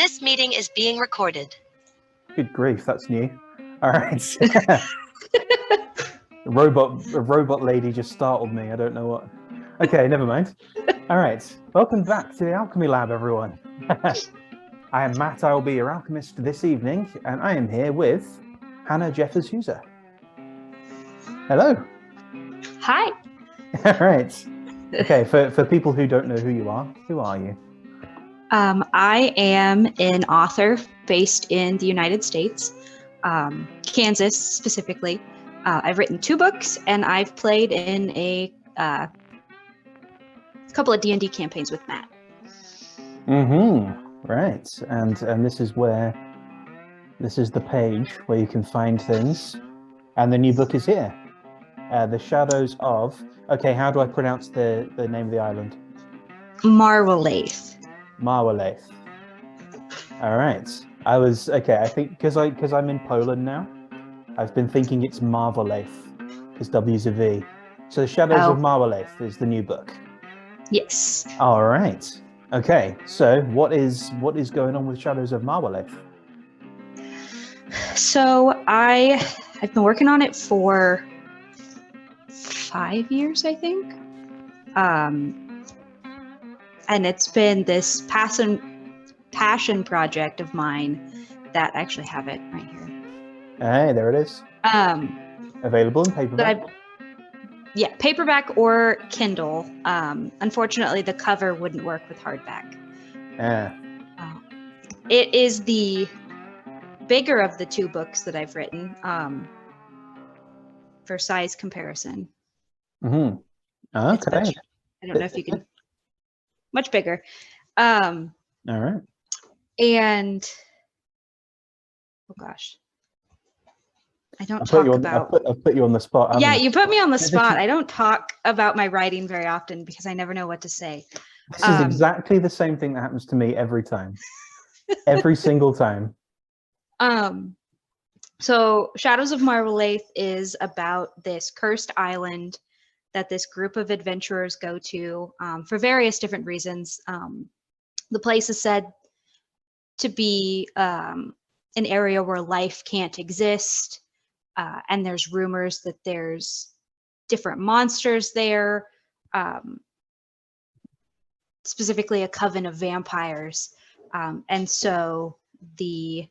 This meeting is being recorded. Good grief, that's new. All right. A robot lady just startled me. I don't know what. Okay, never mind. All right. Welcome back to the Alchemy Lab, everyone. I am Matt. I will be your alchemist this evening, and I am here with Hannah Jeffers-Huser. Hello. Hi. All right. Okay, for people who don't know who you are you? I am an author based in the United States, Kansas specifically. I've written 2 books, and I've played in a couple of D&D campaigns with Matt. Right, and this is the page where you can find things, and the new book is here. The Shadows of. Okay, how do I pronounce the name of the island? Marwolaeth. Marwolaeth. All right. I think because I'm in Poland now, I've been thinking it's Marwolaeth, because W's a V. So the Shadows of Marwolaeth is the new book. Yes. All right. Okay. So what is going on with Shadows of Marwolaeth? So I've been working on it for 5 years, I think. And it's been this passion project of mine that I actually have it right here. Hey, there it is. Available in paperback. Yeah, paperback or Kindle. Unfortunately, the cover wouldn't work with hardback. Yeah. It is the bigger of the 2 books that I've written, for size comparison. Okay. I don't know if you can. Much bigger. All right. And oh gosh, I don't I've put you on the spot. Yeah, you put me on the spot. I don't talk about my writing very often because I never know what to say. This is exactly the same thing that happens to me every time. Every single time. So Shadows of Marwolaeth is about this cursed island that this group of adventurers go to for various different reasons. The place is said to be an area where life can't exist, and there's rumors that there's different monsters there, specifically a coven of vampires. And so the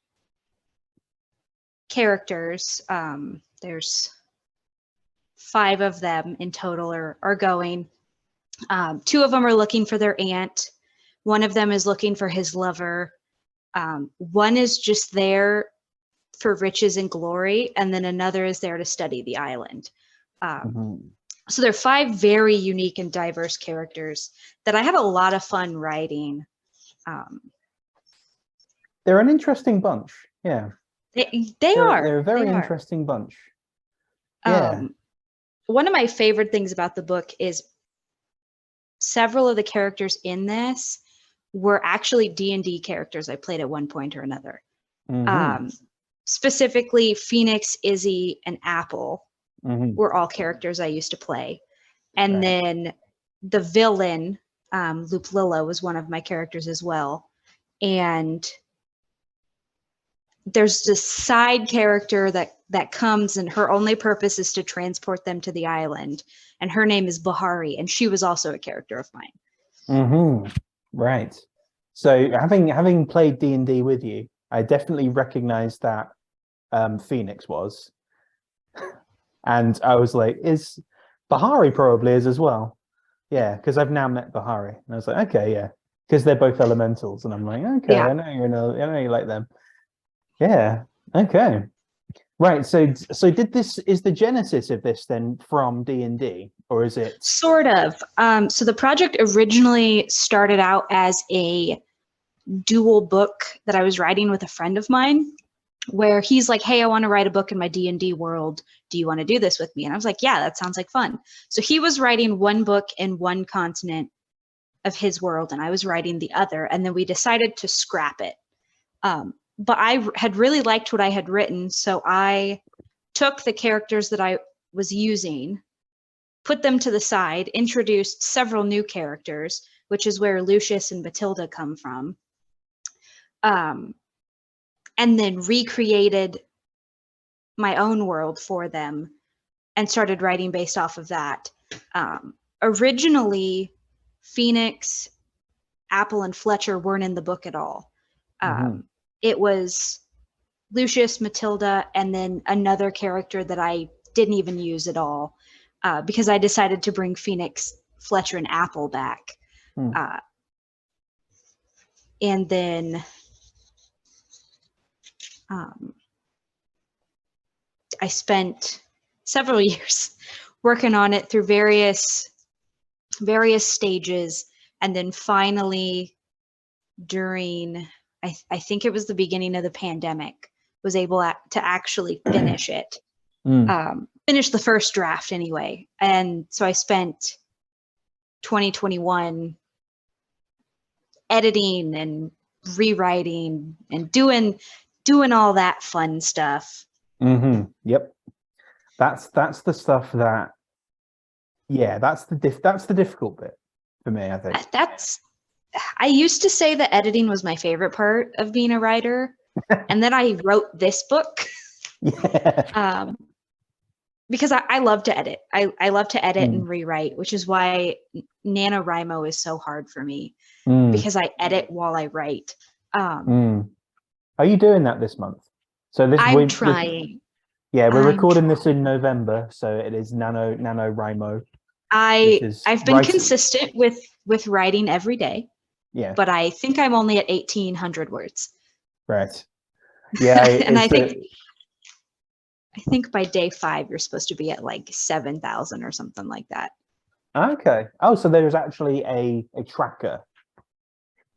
characters, there's 5 of them in total are going. 2 of them are looking for their aunt. 1 of them is looking for his lover. 1 is just there for riches and glory, and then another is there to study the island. So there are 5 very unique and diverse characters that I had a lot of fun writing. They're an interesting bunch. Yeah. They're a very interesting bunch. Yeah. One of my favorite things about the book is several of the characters in this were actually D&D characters I played at one point or another. Specifically, Phoenix, Izzy, and Apple were all characters I used to play. And then the villain, Lupililla, was one of my characters as well. And there's this side character that comes, and her only purpose is to transport them to the island. And her name is Bahari, and she was also a character of mine. Right. So having played D&D with you, I definitely recognized that Phoenix was. And I was like, is Bahari probably is as well? Yeah, because I've now met Bahari. And I was like, okay, yeah. Because they're both elementals. And I'm like, okay, yeah. I know you like them. Yeah. Okay. Right. So is the genesis of this then from D&D, or is it? Sort of. So the project originally started out as a dual book that I was writing with a friend of mine, where he's like, hey, I want to write a book in my D&D world. Do you want to do this with me? And I was like, yeah, that sounds like fun. So he was writing 1 book in 1 continent of his world, and I was writing the other. And then we decided to scrap it. But I had really liked what I had written, so I took the characters that I was using, put them to the side, introduced several new characters, which is where Lucius and Matilda come from. and then recreated my own world for them and started writing based off of that. Originally, Phoenix, Apple, and Fletcher weren't in the book at all. It was Lucius, Matilda, and then another character that I didn't even use at all, because I decided to bring Phoenix, Fletcher, and Apple back. And then I spent several years working on it through various stages, and then finally during I think it was the beginning of the pandemic, was able to actually finish it. Finish the first draft anyway. And so I spent 2021 editing and rewriting and doing all that fun stuff. Yep. That's the stuff that, yeah, that's the difficult bit for me, I think. I used to say that editing was my favorite part of being a writer. And then I wrote this book. Yeah. Because I love to edit. I love to edit and rewrite, which is why NaNoWriMo is so hard for me, because I edit while I write. Are you doing that this month? So I'm trying. We're recording this in November, so it is NaNoWriMo. I've been consistent with writing every day. Yeah. But I think I'm only at 1,800 words. Right. Yeah. And I think by day 5 you're supposed to be at like 7,000 or something like that. Okay. Oh, so there's actually a tracker.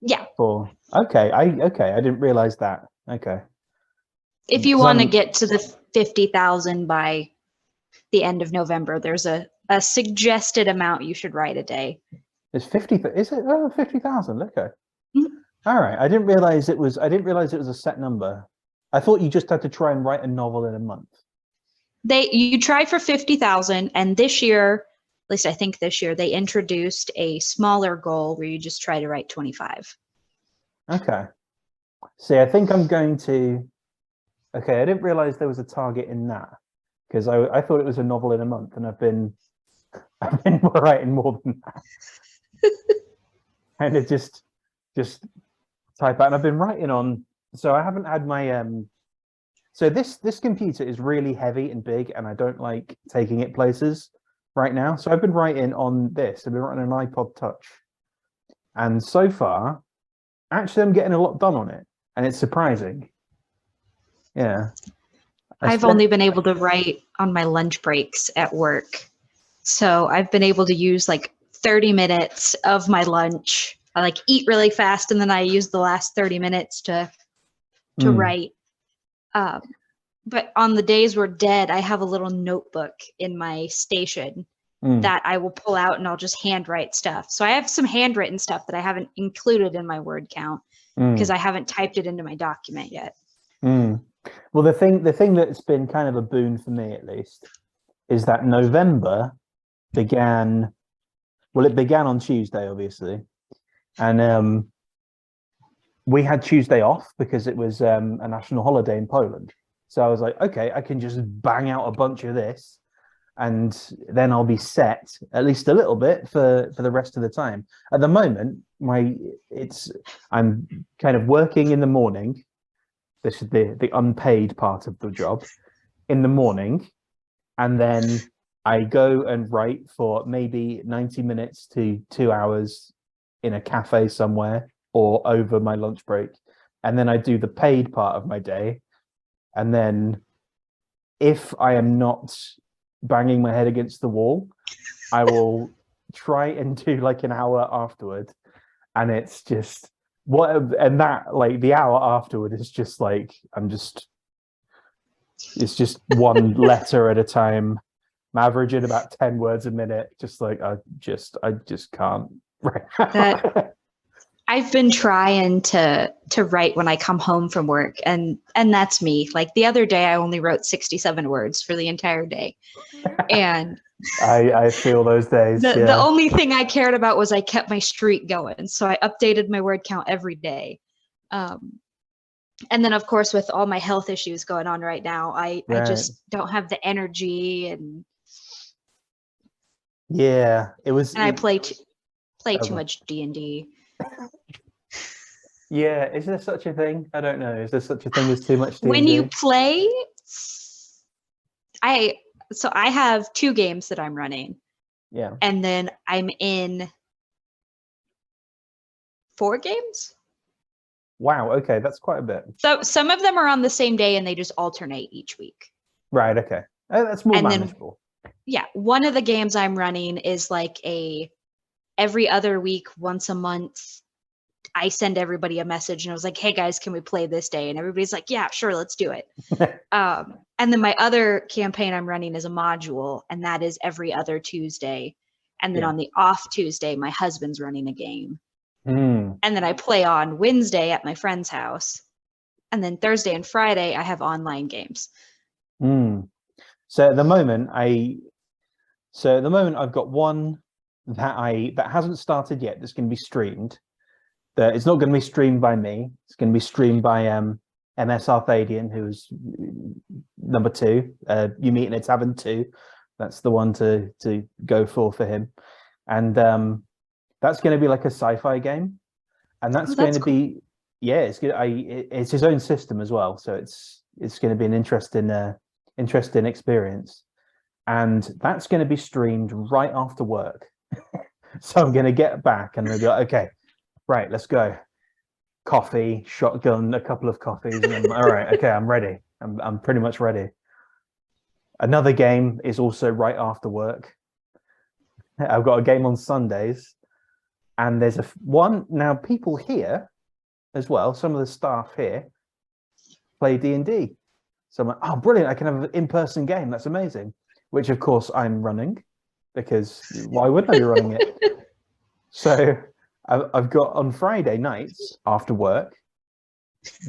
Yeah. Okay. I didn't realize that. Okay. If you want to get to the 50,000 by the end of November, there's a suggested amount you should write a day. It's 50. Is it? Oh, 50,000. Okay. All right. I didn't realize it was a set number. I thought you just had to try and write a novel in a month. You try for 50,000, and this year, at least I think this year, they introduced a smaller goal where you just try to write 25. Okay. See, I think I'm going to. Okay, I didn't realize there was a target in that, because I thought it was a novel in a month, and I've been writing more than that. And it just type out, and I've been writing on. So I haven't had my so this computer is really heavy and big, and I don't like taking it places right now. So I've been writing on this. I've been writing on an iPod Touch, and so far, actually, I'm getting a lot done on it, and it's surprising. Yeah. I've only been able to write on my lunch breaks at work. So I've been able to use like 30 minutes of my lunch. I like eat really fast, and then I use the last 30 minutes to write. But on the days we're dead, I have a little notebook in my station that I will pull out, and I'll just handwrite stuff. So I have some handwritten stuff that I haven't included in my word count because I haven't typed it into my document yet. Well, the thing that's been kind of a boon for me, at least, is that November began on Tuesday, obviously, and we had Tuesday off because it was a national holiday in Poland. So I was like, okay, I can just bang out a bunch of this, and then I'll be set at least a little bit for the rest of the time. At the moment, I'm kind of working in the morning. This is the unpaid part of the job in the morning, and then I go and write for maybe 90 minutes to 2 hours in a cafe somewhere or over my lunch break. And then I do the paid part of my day. And then if I am not banging my head against the wall, I will try and do like an hour afterward. And it's just the hour afterward is just like, it's just one letter at a time. I'm averaging about 10 words a minute. Just like, I just can't. I've been trying to write when I come home from work, and that's me. Like the other day, I only wrote 67 words for the entire day, and I feel those days. The only thing I cared about was I kept my streak going, so I updated my word count every day. And then, of course, with all my health issues going on right now, I just don't have the energy, and I play too much D&D. Yeah, is there such a thing? I don't know. Is there such a thing as too much D&D? When you play, I have 2 games that I'm running. Yeah. And then I'm in 4 games. Wow, okay, that's quite a bit. So some of them are on the same day and they just alternate each week. Right, okay. That's more manageable. Yeah, one of the games I'm running is like every other week, once a month, I send everybody a message and I was like, hey guys, can we play this day? And everybody's like, yeah, sure, let's do it. And then my other campaign I'm running is a module, and that is every other Tuesday. And then on the off Tuesday, my husband's running a game. And then I play on Wednesday at my friend's house. And then Thursday and Friday, I have online games. So at the moment, I've got one that hasn't started yet. That's going to be streamed. That it's not going to be streamed by me. It's going to be streamed by MS Arthadian, who's number 2. You meet in a Tavern 2. That's the one to go for him, and that's going to be like a sci-fi game, and that's going to be it's good. It's his own system as well, so it's going to be an interesting experience, and that's going to be streamed right after work. So I'm going to get back and I'll be like, okay, right, let's go. Coffee, shotgun, a couple of coffees, and I'm all right. Okay, I'm ready. I'm pretty much ready. Another game is also right after work. I've got a game on Sundays, and there's one now. People here as well. Some of the staff here play D&D. So I'm like, oh, brilliant! I can have an in-person game. That's amazing. Which, of course, I'm running, because why wouldn't I be running it? So I've got on Friday nights after work,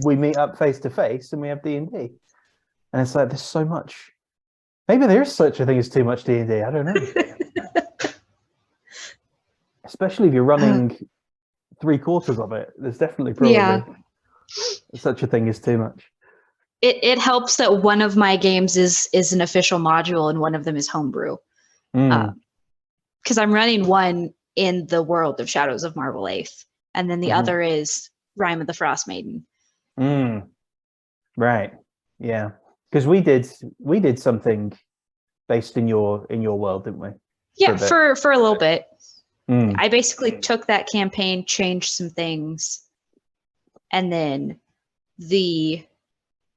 we meet up face to face and we have D&D. And it's like, there's so much. Maybe there is such a thing as too much D&D. I don't know. Especially if you're running 3/4 of it. There's definitely probably such a thing as too much. It helps that one of my games is an official module and one of them is homebrew. Because I'm running one in the world of Shadows of Marwolaeth, and then the other is Rime of the Frost Maiden. Right. Yeah. Because we did something based in your world, didn't we? Yeah, for a little bit. I basically took that campaign, changed some things, and then the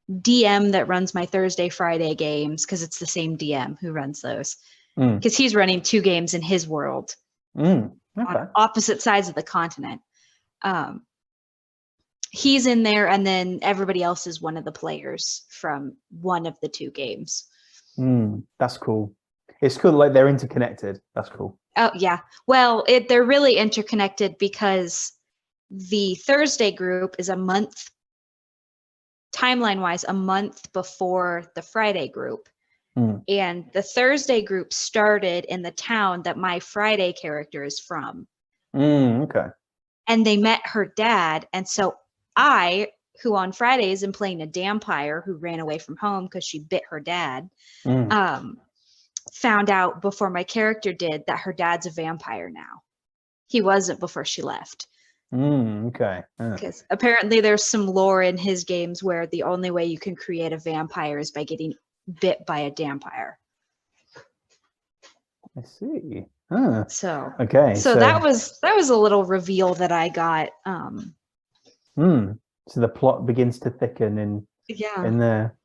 DM that runs my Thursday, Friday games, because it's the same DM who runs those, because he's running 2 games in his world on opposite sides of the continent. He's in there, and then everybody else is one of the players from one of the 2 games. That's cool. It's cool, like they're interconnected. That's cool. Oh yeah. Well, they're really interconnected because the Thursday group is a month, timeline-wise, a month before the Friday group. And the Thursday group started in the town that my Friday character is from. Okay. And they met her dad. And so I, who on Fridays am playing a vampire who ran away from home because she bit her dad, found out before my character did that her dad's a vampire now. He wasn't before she left. Okay. Because apparently there's some lore in his games where the only way you can create a vampire is by getting bit by a vampire. I see. So okay. So that was a little reveal that I got. So the plot begins to thicken in Yeah. there.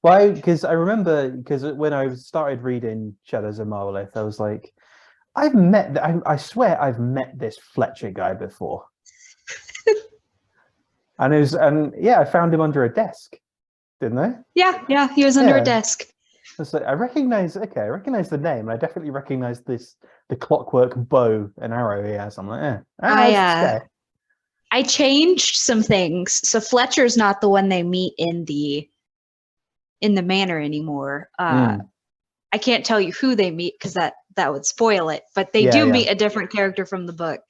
Why? Because I remember, because when I started reading Shadows of Marwolaeth, I was like, I swear I've met this Fletcher guy before. And I found him under a desk, didn't I? Yeah, he was under a desk. It's like, I recognize the name. I definitely recognize the clockwork bow and arrow he has. I'm like, I changed some things. So Fletcher's not the one they meet in the manor anymore. I can't tell you who they meet because that would spoil it, but they do meet a different character from the book.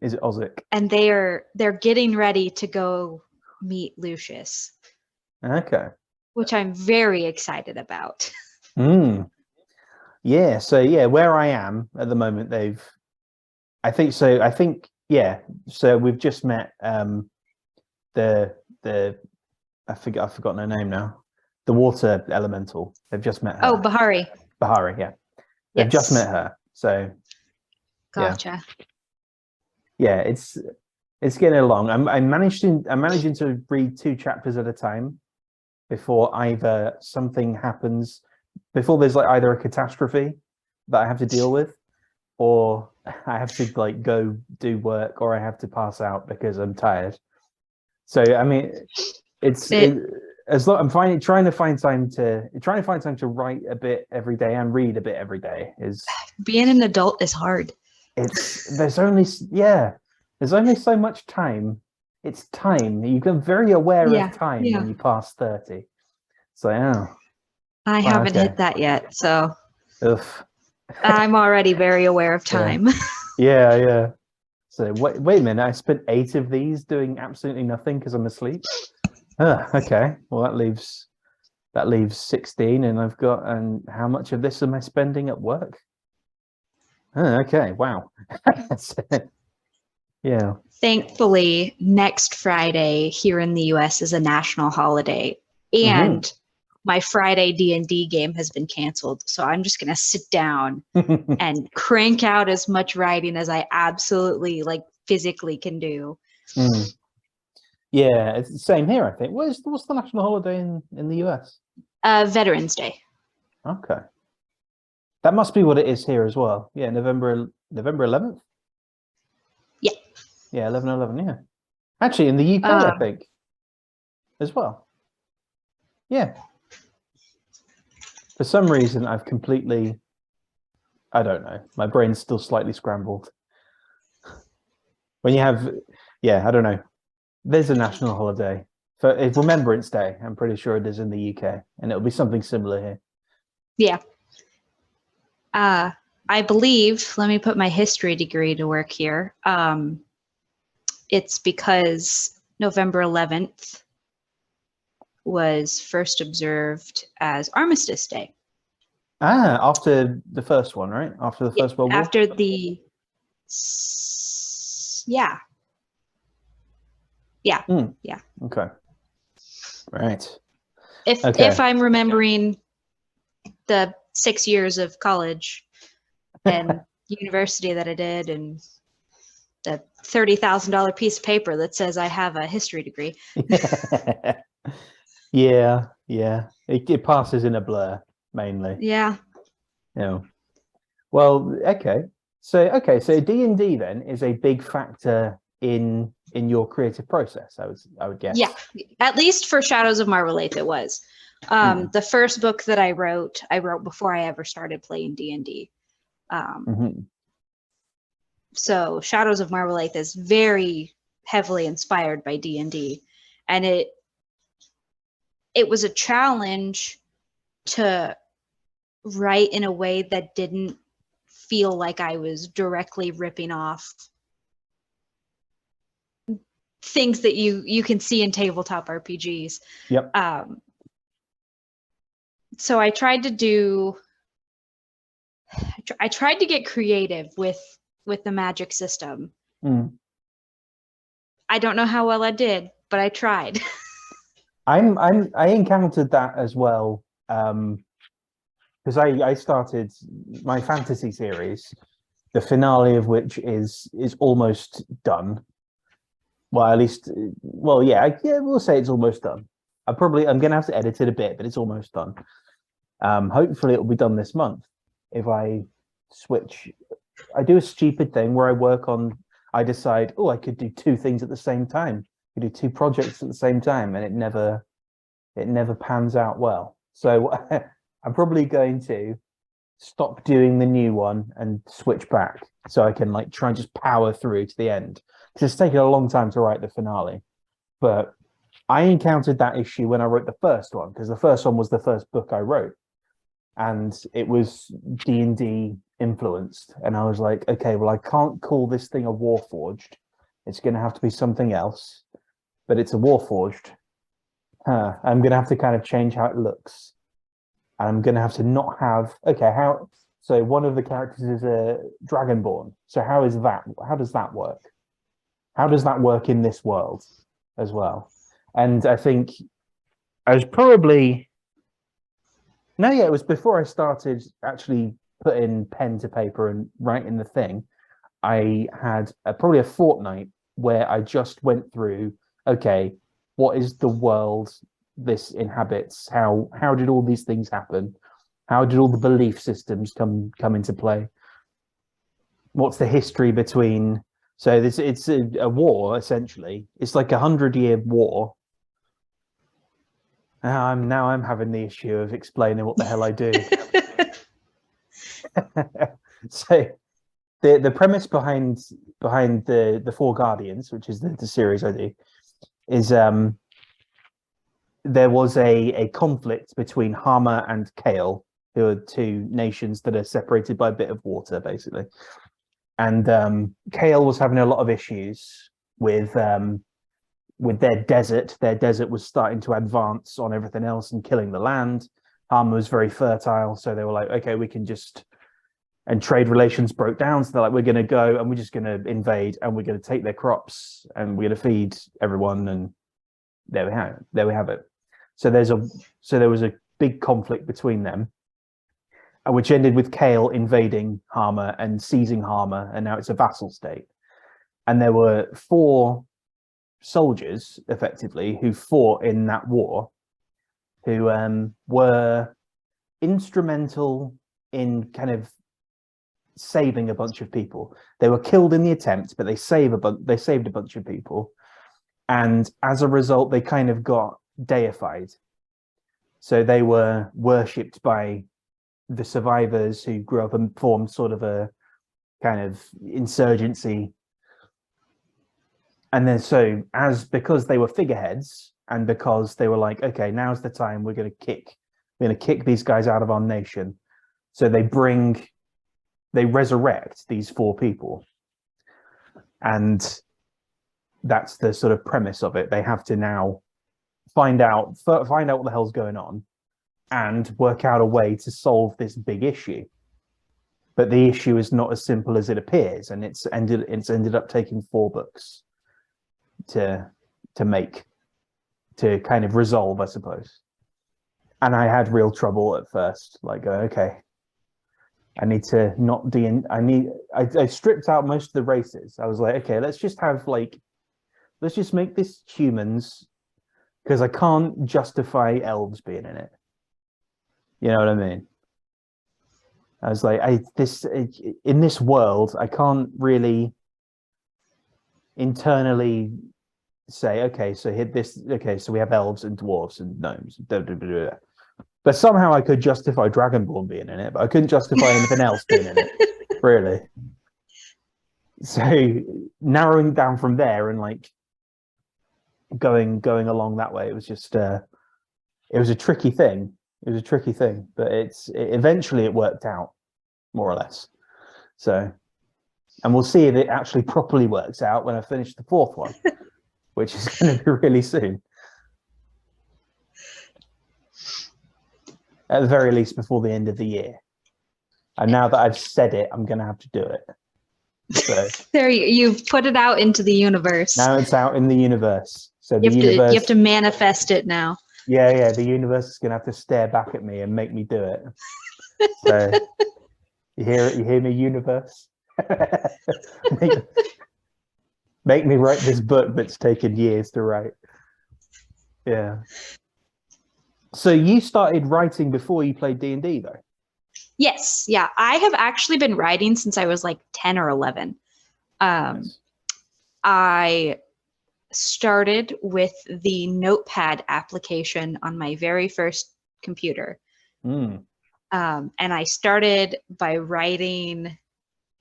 Is it Ozic? And they're getting ready to go meet Lucius, Okay. which I'm very excited about. Mm. Yeah. So yeah, where I am at the moment, I think so. I think yeah. So we've just met the I've forgotten her name now. The water elemental. They've just met her. Oh, Bahari. Bahari. Yeah. They've just Yes. met her. So Gotcha. yeah, it's getting along. I'm managing to read 2 chapters at a time before either something happens, before there's like either a catastrophe that I have to deal with, or I have to like go do work, or I have to pass out because I'm tired. So I mean, as long I'm trying to find time to write a bit every day and read a bit every day is Being an adult is hard. there's only so much time. It's time. You get very aware Yeah, of time yeah. when you pass 30. So yeah. I Wow, haven't okay. hit that yet, so Ugh. I'm already very aware of time. Yeah. So wait a minute. I spent 8 of these doing absolutely nothing because I'm asleep. Okay. Well, that leaves 16, and and how much of this am I spending at work? Okay. Wow. Yeah. Thankfully, next Friday here in the US is a national holiday, and my Friday D&D game has been canceled. So I'm just going to sit down and crank out as much writing as I absolutely like physically can do. Yeah, it's the same here, I think. What's the national holiday in the US? Veterans Day. Okay. That must be what it is here as well. Yeah, November 11th? Yeah. Yeah, 11/11, yeah. Actually, in the UK, I think, as well. Yeah. For some reason, I don't know. My brain's still slightly scrambled. When you have, I don't know. There's a national holiday for Remembrance Day. I'm pretty sure it is in the UK, and it'll be something similar here. Yeah. I believe, let me put my history degree to work here. It's because November 11th was first observed as Armistice Day. After the first one, right? After the First World War? After Yeah. Okay. Right. If I'm remembering the 6 years of college and university that I did, and the $30,000 piece of paper that says I have a history degree. Yeah. It passes in a blur mainly. Yeah. Well, okay. So D&D then is a big factor in your creative process, I would guess. Yeah, at least for Shadows of Marwolaeth it was. The first book that I wrote before I ever started playing D&D. So Shadows of Marwolaeth is very heavily inspired by D&D, and it was a challenge to write in a way that didn't feel like I was directly ripping off things that you can see in tabletop RPGs. Yep. So I tried to get creative with the magic system. I don't know how well I did, but I tried. I encountered that as well, because I started my fantasy series, the finale of which is almost done. Well, at least, we'll say it's almost done. I'm gonna have to edit it a bit, but it's almost done. Hopefully it'll be done this month. If I do a stupid thing where I decide, I could do 2 things at the same time. I could do 2 projects at the same time, and it never pans out well. So I'm probably going to stop doing the new one and switch back so I can like try and just power through to the end. Because it's taken a long time to write the finale. But I encountered that issue when I wrote the first one, because the first one was the first book I wrote. and it was D&D influenced. And I was like, okay, well, I can't call this thing a Warforged. It's going to have to be something else, but it's a Warforged. I'm going to have to kind of change how it looks. And I'm going to have to not have, okay, how, so one of the characters is a Dragonborn. So how does that work? How does that work in this world as well? And I think I was probably, no, yeah, it was before I started actually putting pen to paper and writing the thing. I had probably a fortnight where I just went through, okay, what is the world this inhabits? How did all these things happen? How did all the belief systems come into play? What's the history between? So it's a war essentially. It's like 100-year war. Now I'm having the issue of explaining what the hell I do. So the premise behind the Four Guardians, which is the series I do, is there was a conflict between Hama and Kale, who are two nations that are separated by a bit of water, basically. And Kale was having a lot of issues with their desert. Their desert was starting to advance on everything else and killing the land. Hama was very fertile, so they were like, okay, we can just, and trade relations broke down. So they're like, we're going to go and we're just going to invade and we're going to take their crops and we're going to feed everyone. And there we have it. So there was a big conflict between them, which ended with Kale invading Hama and seizing Hama, and now it's a vassal state. And there were 4 soldiers, effectively, who fought in that war, who were instrumental in kind of saving a bunch of people. They were killed in the attempt, but they saved a bunch of people, and as a result, they kind of got deified. So they were worshipped by the survivors who grew up and formed sort of a kind of insurgency. And then because they were figureheads and because they were like, okay, now's the time, we're going to kick these guys out of our nation. So they resurrect these 4 people. And that's the sort of premise of it. They have to now find out what the hell's going on and work out a way to solve this big issue. But the issue is not as simple as it appears, and it's ended up taking 4 books to kind of resolve, I suppose. And I had real trouble at first, like, okay, I need to not I stripped out most of the races. I was like, okay, let's just make this humans, because I can't justify elves being in it. You know what I mean? I was like, in this world, I can't really internally say, okay, so so we have elves and dwarves and gnomes. But somehow I could justify Dragonborn being in it, but I couldn't justify anything else being in it, really. So narrowing down from there and like going along that way, it was just it was a tricky thing. It was a tricky thing, but eventually it worked out, more or less. So, and we'll see if it actually properly works out when I finish the 4th one, which is going to be really soon. At the very least, before the end of the year. And now that I've said it, I'm going to have to do it. So There you've put it out into the universe. now it's out in the universe. So you have to manifest it now. Yeah, the universe is going to have to stare back at me and make me do it. So you hear me, universe? Make me write this book that's taken years to write. Yeah. So you started writing before you played D&D, though? Yes, yeah. I have actually been writing since I was like 10 or 11. Nice. I started with the Notepad application on my very first computer. And I started by writing, it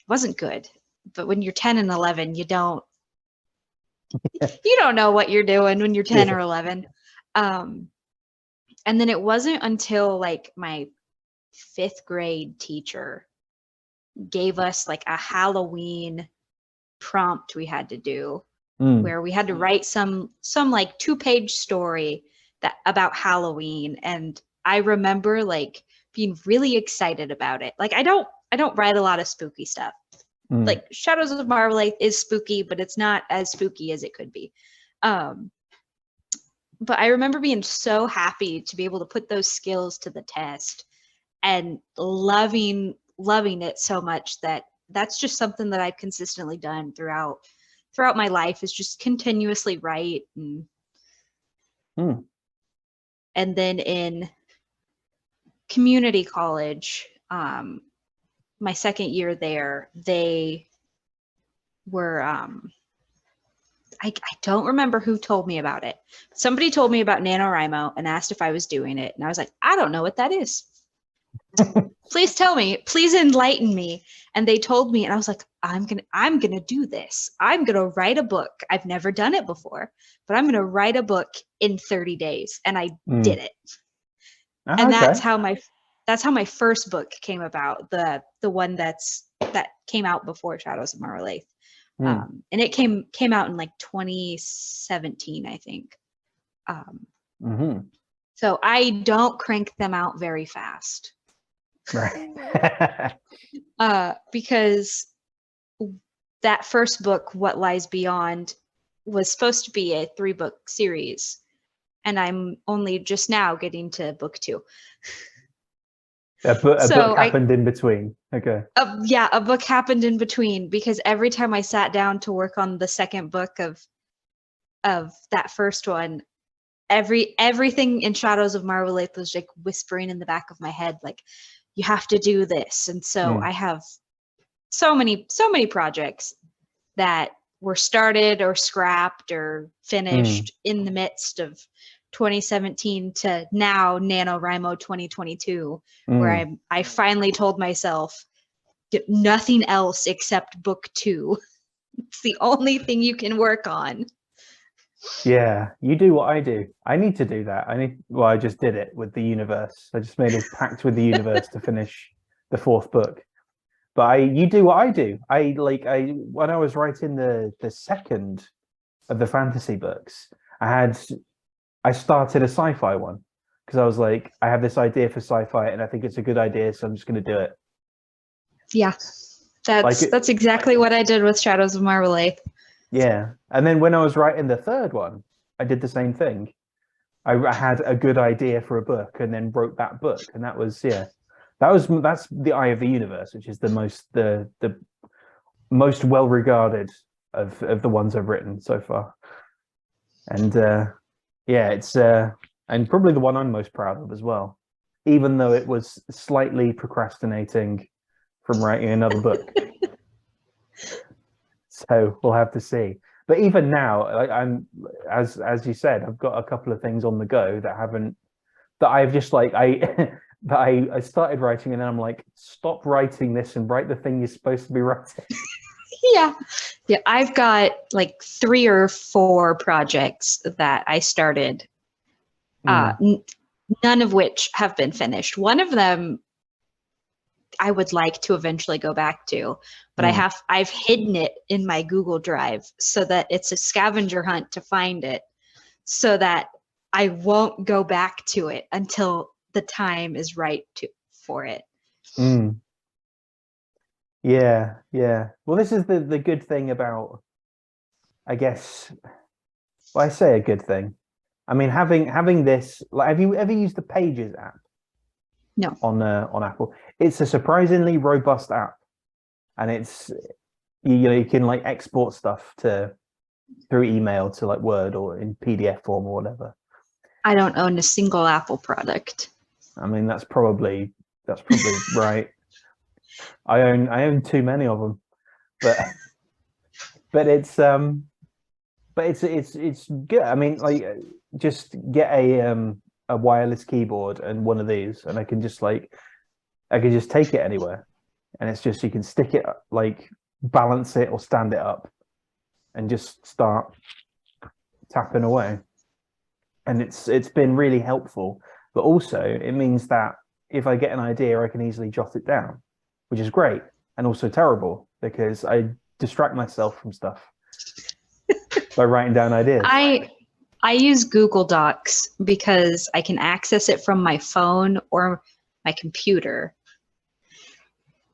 wasn't good, but when you're 10 and 11, you don't know what you're doing when you're 10 or 11. And then it wasn't until like my fifth grade teacher gave us like a Halloween prompt we had to do, where we had to write some like 2-page story about Halloween. And I remember like being really excited about it. Like I don't write a lot of spooky stuff. Like Shadows of Marwolaeth is spooky, but it's not as spooky as it could be. But I remember being so happy to be able to put those skills to the test and loving it so much that that's just something that I've consistently done throughout my life, is just continuously write. And then in community college, my second year there, they were I don't remember who told me about it. Somebody told me about NaNoWriMo and asked if I was doing it. And I was like, I don't know what that is. Please tell me, please enlighten me. And they told me, and I was like, I'm gonna do this. I'm gonna write a book. I've never done it before, but I'm gonna write a book in 30 days. And I did it. And that's how my first book came about. The one that came out before Shadows of Marwolaeth. And it came out in like 2017, I think. So I don't crank them out very fast. Right. Because that first book, What Lies Beyond, was supposed to be a 3-book series. And I'm only just now getting to book 2. A book happened in between. Okay. Yeah, a book happened in between, because every time I sat down to work on the second book of that first one, everything in Shadows of Marwolaeth was like whispering in the back of my head, like, you have to do this. And so I have so many projects that were started or scrapped or finished in the midst of 2017 to now NaNoWriMo 2022, where I finally told myself, nothing else except book 2. It's the only thing you can work on. Yeah, you do what I do. I need to do that. I just did it with the universe. I just made a pact with the universe to finish the 4th book. But you do what I do. When I was writing the second of the fantasy books, I started a sci-fi one, because I was like, I have this idea for sci-fi and I think it's a good idea, so I'm just going to do it. Yeah, that's exactly what I did with Shadows of Marwolaeth. Yeah, and then when I was writing the 3rd one, I did the same thing. I had a good idea for a book and then wrote that book, and that's the Eye of the Universe, which is the most well regarded of the ones I've written so far. And yeah, it's and probably the one I'm most proud of as well, even though it was slightly procrastinating from writing another book. So we'll have to see. But even now, I'm as you said, I've got a couple of things on the go that I've just like I started writing, and then I'm like, stop writing this and write the thing you're supposed to be writing. Yeah, I've got like 3 or 4 projects that I started, none of which have been finished. One of them I would like to eventually go back to, but I've hidden it in my Google Drive so that it's a scavenger hunt to find it, so that I won't go back to it until the time is right for it. Yeah. Well, this is the good thing about, I guess, well, I say a good thing. I mean, having this, like, have you ever used the Pages app? No. On Apple, it's a surprisingly robust app, and it's you can like export stuff through email to like Word or in PDF form or whatever. I don't own a single Apple product. I mean, that's probably right. I own too many of them, but it's good. I mean, like, just get a wireless keyboard and one of these, and I can just take it anywhere, and it's just, you can stick it, like, balance it or stand it up and just start tapping away. And it's been really helpful, but also it means that if I get an idea, I can easily jot it down, which is great and also terrible because I distract myself from stuff by writing down ideas. I use Google Docs because I can access it from my phone or my computer.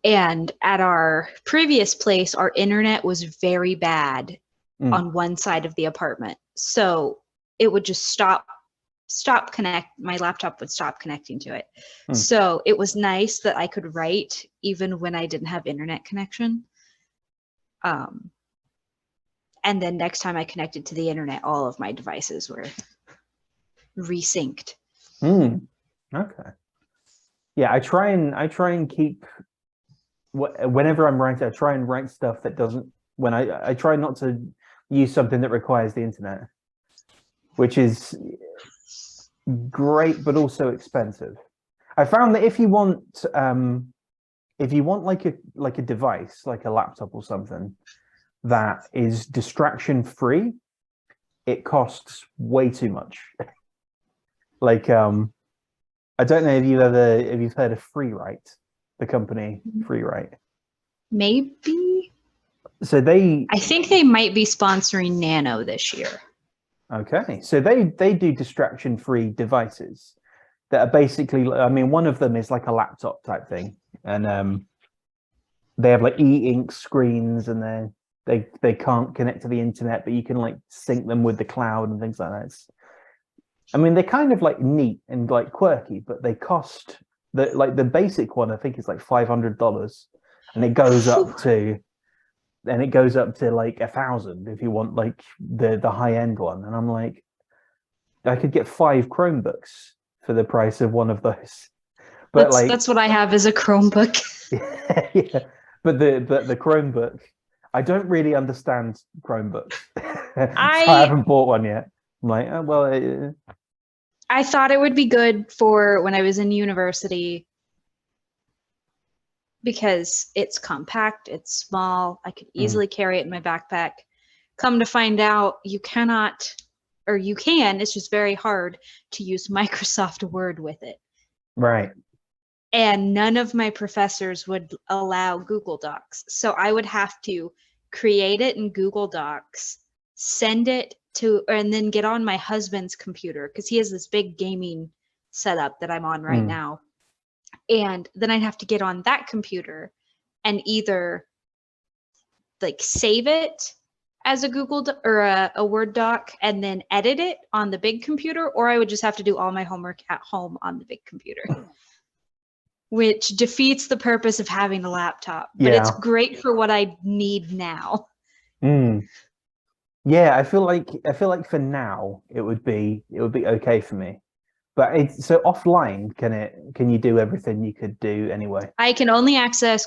And at our previous place, our internet was very bad on one side of the apartment. So it would just stop my laptop would stop connecting to it. So it was nice that I could write even when I didn't have internet connection. And then next time I connected to the internet, all of my devices were resynced. Okay. Yeah, I try and keep whenever I'm writing, I try and write stuff that doesn't I try not to use something that requires the internet, which is great but also expensive. I found that if you want like a device, like a laptop or something that is distraction free, it costs way too much. Like I don't know if you've heard of Freewrite, the company Freewrite. Maybe. So I think they might be sponsoring Nano this year. Okay, so they do distraction-free devices that are basically, I mean, one of them is like a laptop type thing, and they have like e-ink screens, and they can't connect to the internet, but you can like sync them with the cloud and things like that. I mean, they're kind of like neat and like quirky, but they cost the basic one I think is like $500, and it goes up to. And it goes up to like 1,000 if you want like the high end one. And I'm like, I could get 5 Chromebooks for the price of one of those. But that's what I have is a Chromebook. Yeah, but the Chromebook, I don't really understand Chromebooks. So I haven't bought one yet. I'm like, oh, well. I thought it would be good for when I was in university, because it's compact, it's small, I could easily carry it in my backpack. Come to find out, you cannot, or you can, it's just very hard to use Microsoft Word with it. Right. And none of my professors would allow Google Docs. So I would have to create it in Google Docs, send it to, and then get on my husband's computer, because he has this big gaming setup that I'm on right now. And then I'd have to get on that computer and either like save it as a Google or a Word doc and then edit it on the big computer, or I would just have to do all my homework at home on the big computer, which defeats the purpose of having a laptop. But it's great for what I need now. Yeah, I feel like for now it would be okay for me. But so offline, can you do everything you could do anyway? I can only access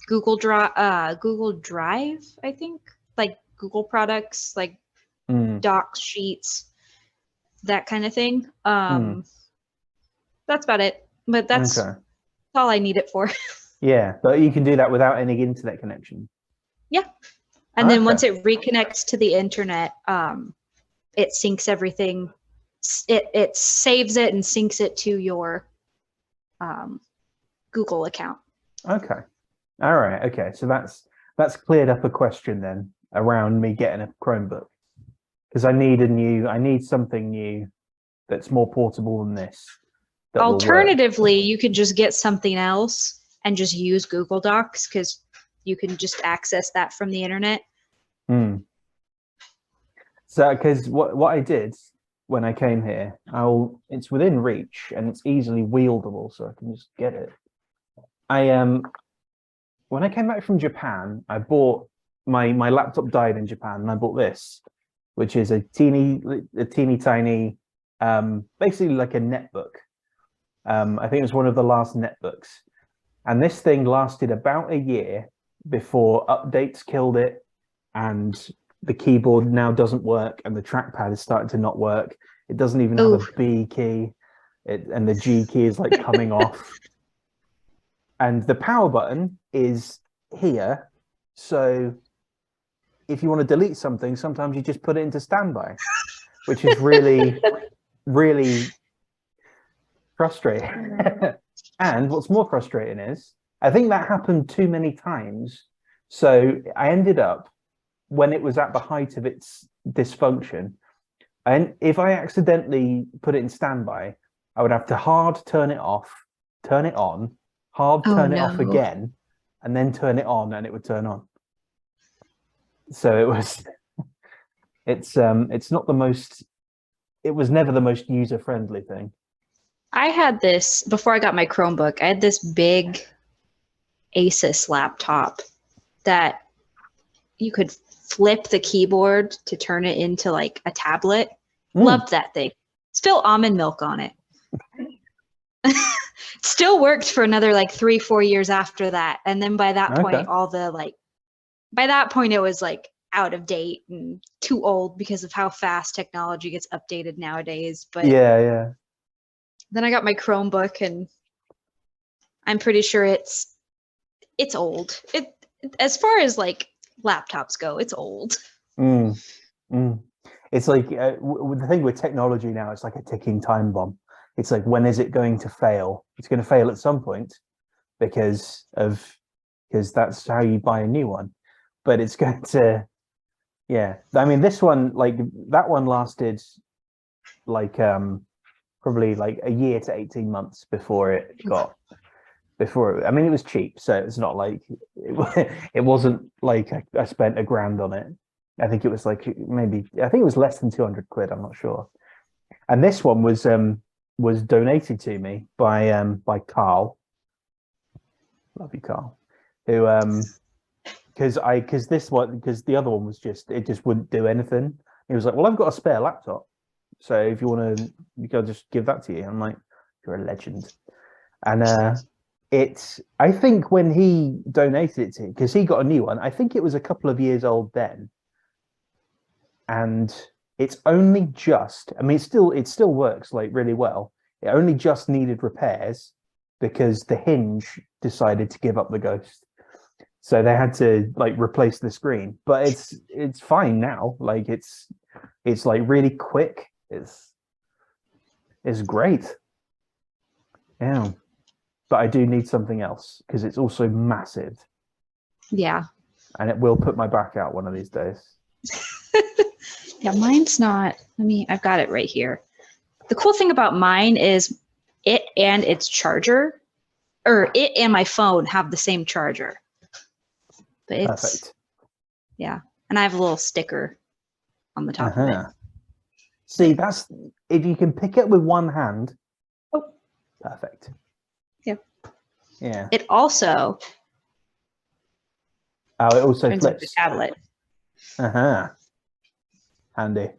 Google Drive, I think, like Google products, like docs, sheets, that kind of thing. That's about it. But that's all I need it for. Yeah, but you can do that without any internet connection. Yeah. And then once it reconnects to the internet, it syncs everything. It saves it and syncs it to your Google account. Okay. All right. Okay. So that's cleared up a question then around me getting a Chromebook, because I need something new that's more portable than this. Alternatively, you could just get something else and just use Google Docs, because you can just access that from the internet. So, because what I did when I came here, it's within reach and it's easily wieldable, so I can just get it. When I came back from Japan, I bought my laptop died in Japan, and I bought this, which is a teeny tiny, basically like a netbook. I think it was one of the last netbooks, and this thing lasted about a year before updates killed it, and the keyboard now doesn't work, and the trackpad is starting to not work. It doesn't even have a B key, and the G key is like coming off. And the power button is here. So if you want to delete something, sometimes you just put it into standby, which is really, really Frustrating. And what's more frustrating is, I think that happened too many times. So I ended up, when it was at the height of its dysfunction, and if I accidentally put it in standby, I would have to hard turn it off, turn it on, hard Oh, turn it off no. again, and then turn it on, and it would turn on. So it was, it's not the most, it was never the most user-friendly thing. I had this before I got my Chromebook. I had this big Asus laptop that you could flip the keyboard to turn it into like a tablet. Loved that thing. Still almond milk on it. Still worked for another like 3-4 years after that. And then by that point, by that point, it was like out of date and too old because of how fast technology gets updated nowadays. But yeah. Then I got my Chromebook, and I'm pretty sure it's old. It as far as like laptops go, it's old. It's like the thing with technology now, it's like a ticking time bomb. It's like, when is it going to fail? It's going to fail at some point because that's how you buy a new one. But it's going to, yeah. I mean, this one, like that one lasted like probably like a year to 18 months before it got, I mean, it was cheap, so it's not like it wasn't like I spent $1,000 on it. I think it was like I think it was less than 200 quid. I'm not sure. And this one was donated to me by Carl. Love you, Carl. Who because the other one was it just wouldn't do anything. He was like, well, I've got a spare laptop, so if you want to, you can just give that to you. I'm like, you're a legend. And I think when he donated it to, because he got a new one, I think it was a couple of years old then. And it's only just, I mean, it still works like really well. It only just needed repairs because the hinge decided to give up the ghost. So they had to like replace the screen, but it's fine now. Like it's like really quick. It's great. Yeah. But I do need something else because it's also massive. Yeah. And it will put my back out one of these days. Yeah, mine's not. I've got it right here. The cool thing about mine is it and its charger, or it and my phone have the same charger. But it's perfect. Yeah. And I have a little sticker on the top of it. See, that's if you can pick it with one hand. Oh. Perfect. Yeah. Yeah. It also turns into a flips. tablet. Handy.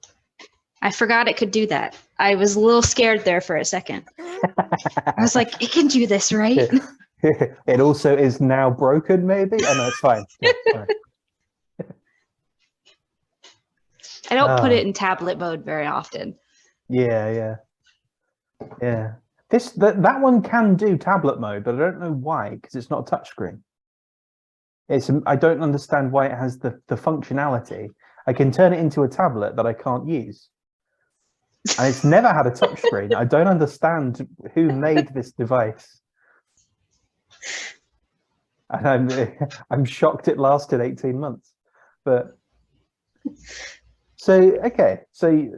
I forgot it could do that. I was a little scared there for a second. I was like, it can do this, right? It also is now broken, maybe? Oh, no, it's fine. Yeah, fine. I don't put it in tablet mode very often. Yeah. That one can do tablet mode, but I don't know why, because it's not a touchscreen. I don't understand why it has the functionality. I can turn it into a tablet that I can't use. And it's never had a touchscreen. I don't understand who made this device. And I'm shocked it lasted 18 months. But so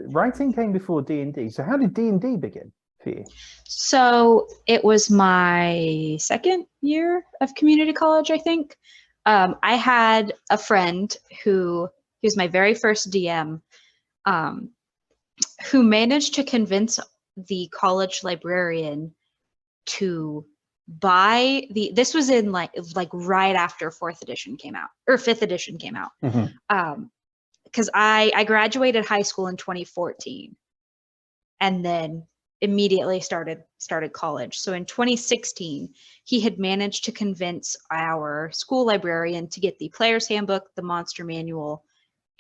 writing came before D&D. So how did D&D begin for you? So it was my second year of community college, I think. I had a friend he was my very first DM, who managed to convince the college librarian to buy this was in like right after 4th edition came out, or 5th edition came out. Because I graduated high school in 2014 and then immediately started college. So in 2016, he had managed to convince our school librarian to get the player's handbook, the monster manual,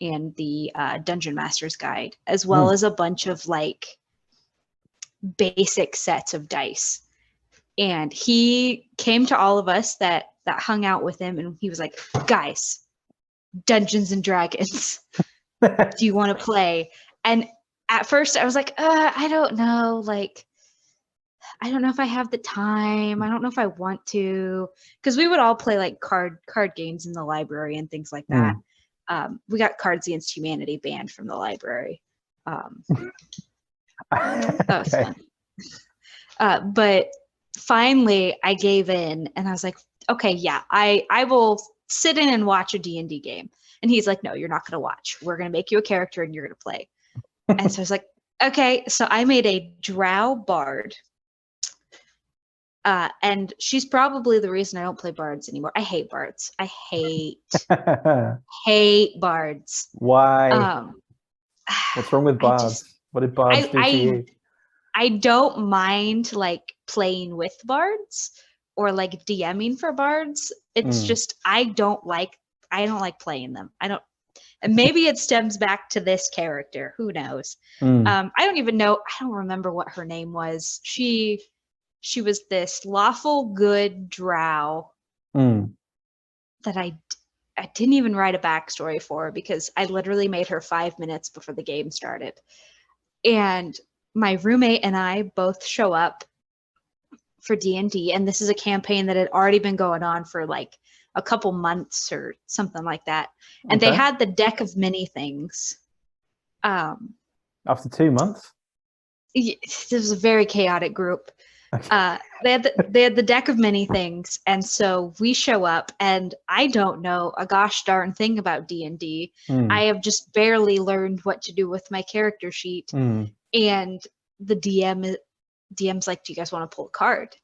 and the Dungeon Master's Guide, as well as a bunch of like basic sets of dice. And he came to all of us that hung out with him, and he was like, guys, Dungeons and Dragons. Do you want to play? And at first I was like, I don't know. Like, I don't know if I have the time. I don't know if I want to, because we would all play like card games in the library and things like that. We got Cards Against Humanity banned from the library. That was Okay. fun. But finally, I gave in, and I was like, okay, yeah, I will sit in and watch a D&D game. And he's like, no, you're not going to watch. We're going to make you a character, and you're going to play. And so I was like, okay. So I made a drow bard. And she's probably the reason I don't play bards anymore. I hate bards. I hate bards. Why? What's wrong with bards? What did bards do to you? I don't mind like playing with bards or like DMing for bards. It's just I don't like playing them. And maybe it stems back to this character. Who knows? I don't even know. I don't remember what her name was. She was this lawful good drow that I didn't even write a backstory for because I literally made her 5 minutes before the game started. And my roommate and I both show up for D&D, and this is a campaign that had already been going on for like a couple months or something like that. And they had the deck of many things. After 2 months? This was a very chaotic group. Okay. They had the deck of many things, and so we show up, and I don't know a gosh darn thing about D&D. I have just barely learned what to do with my character sheet, and the DM's like, "Do you guys want to pull a card?"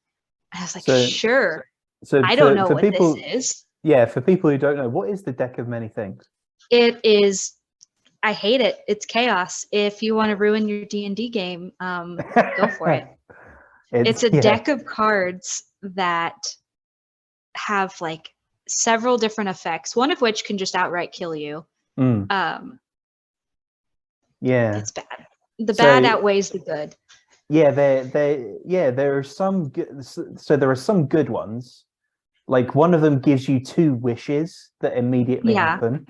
And I was like, "Sure." So I don't know what this is. Yeah, for people who don't know, what is the deck of many things? It is. I hate it. It's chaos. If you want to ruin your D&D game, go for it. It's a deck of cards that have like several different effects, one of which can just outright kill you. Yeah. It's bad. The bad outweighs the good. Yeah, there are some good, so there are some good ones. Like one of them gives you 2 wishes that immediately happen.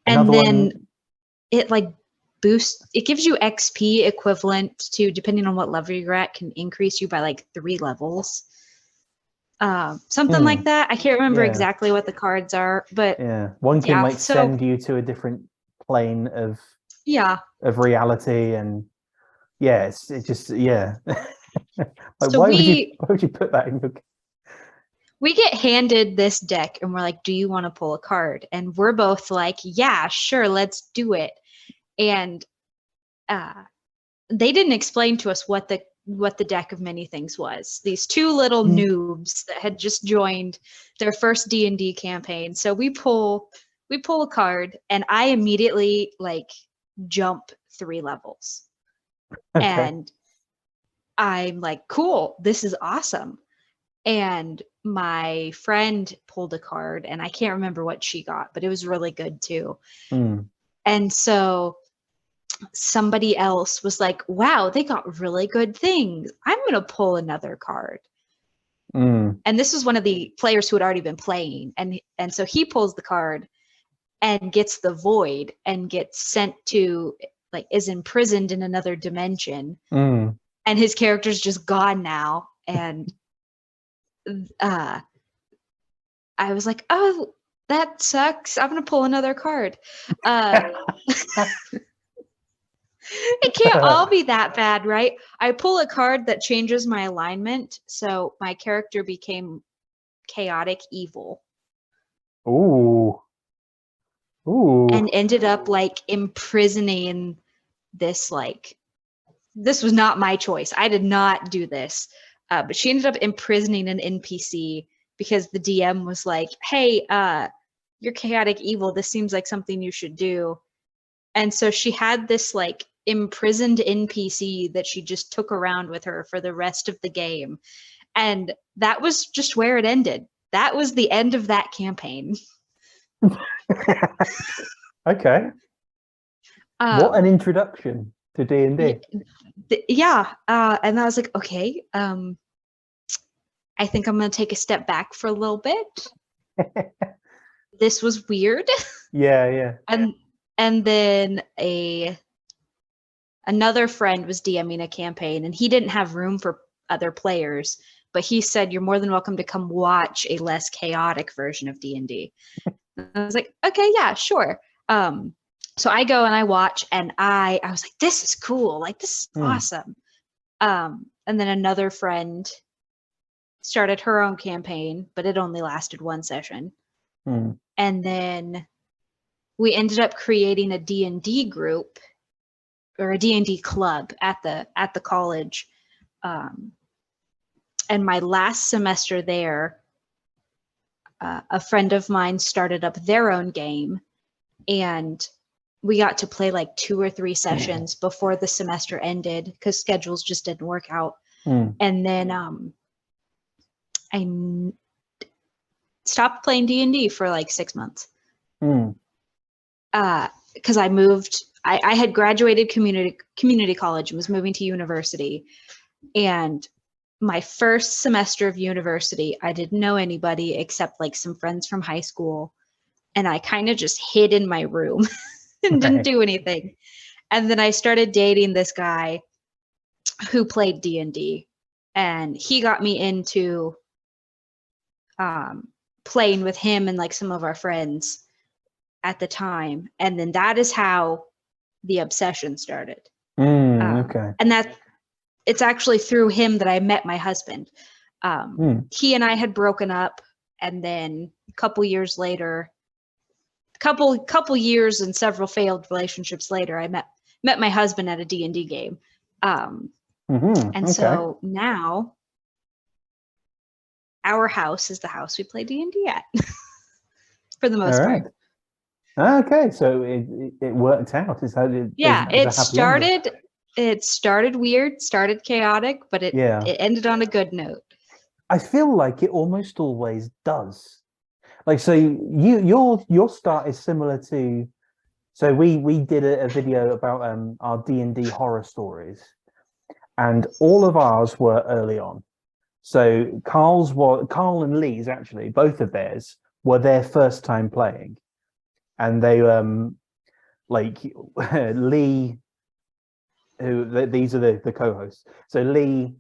And then it like boosts, it gives you XP equivalent to, depending on what level you're at, can increase you by like 3 levels. Something like that. I can't remember exactly what the cards are, but one can like send you to a different plane of reality, and it's just like so why would you put that in your... We get handed this deck and we're like, do you want to pull a card? And we're both like, yeah, sure, let's do it. And they didn't explain to us what the deck of many things was. These 2 little noobs that had just joined their first D&D campaign. So we pull a card, and I immediately like jump 3 levels. And I'm like, cool, this is awesome. And my friend pulled a card, and I can't remember what she got, but it was really good too. And so somebody else was like, wow, they got really good things. I'm going to pull another card. And this was one of the players who had already been playing. And so he pulls the card and gets the void and gets sent to, like, is imprisoned in another dimension. And his character's just gone now. And I was like, oh, that sucks. I'm going to pull another card. It can't all be that bad, right? I pull a card that changes my alignment, so my character became chaotic evil. Ooh. And ended up like imprisoning this, like, this was not my choice. I did not do this. But she ended up imprisoning an NPC because the DM was like, hey, you're chaotic evil. This seems like something you should do. And so she had this like imprisoned NPC that she just took around with her for the rest of the game. And that was just where it ended. That was the end of that campaign. Okay. What an introduction to D&D. Yeah. And I was like, okay, I think I'm going to take a step back for a little bit. This was weird. Yeah. And then another friend was DMing a campaign, and he didn't have room for other players, but he said, you're more than welcome to come watch a less chaotic version of D&D. I was like, okay, yeah, sure. So I go and I watch, and I was like, this is cool. Like, this is awesome. And then another friend started her own campaign, but it only lasted one session. And then we ended up creating a D&D group, or a D&D club at the college. And my last semester there, a friend of mine started up their own game, and we got to play like 2 or 3 sessions before the semester ended because schedules just didn't work out. And then I stopped playing D&D for like 6 months. Because I moved. I had graduated community college and was moving to university. And my first semester of university, I didn't know anybody except like some friends from high school. And I kind of just hid in my room and didn't do anything. And then I started dating this guy who played D&D. And he got me into playing with him and like some of our friends at the time. And then that is how the obsession started. Okay. And it's actually through him that I met my husband. He and I had broken up, and then a couple years later, couple years and several failed relationships later, I met my husband at a D&D game. And so now our house is the house we play D&D at for the most part. Okay, so it worked out. It started weird, started chaotic, but it ended on a good note. I feel like it almost always does. Like, so your start is similar to, so we did a video about our D&D horror stories, and all of ours were early on. So Carl and Lee's, actually, both of theirs were their first time playing. And they like Lee, these are the co-hosts. So Lee,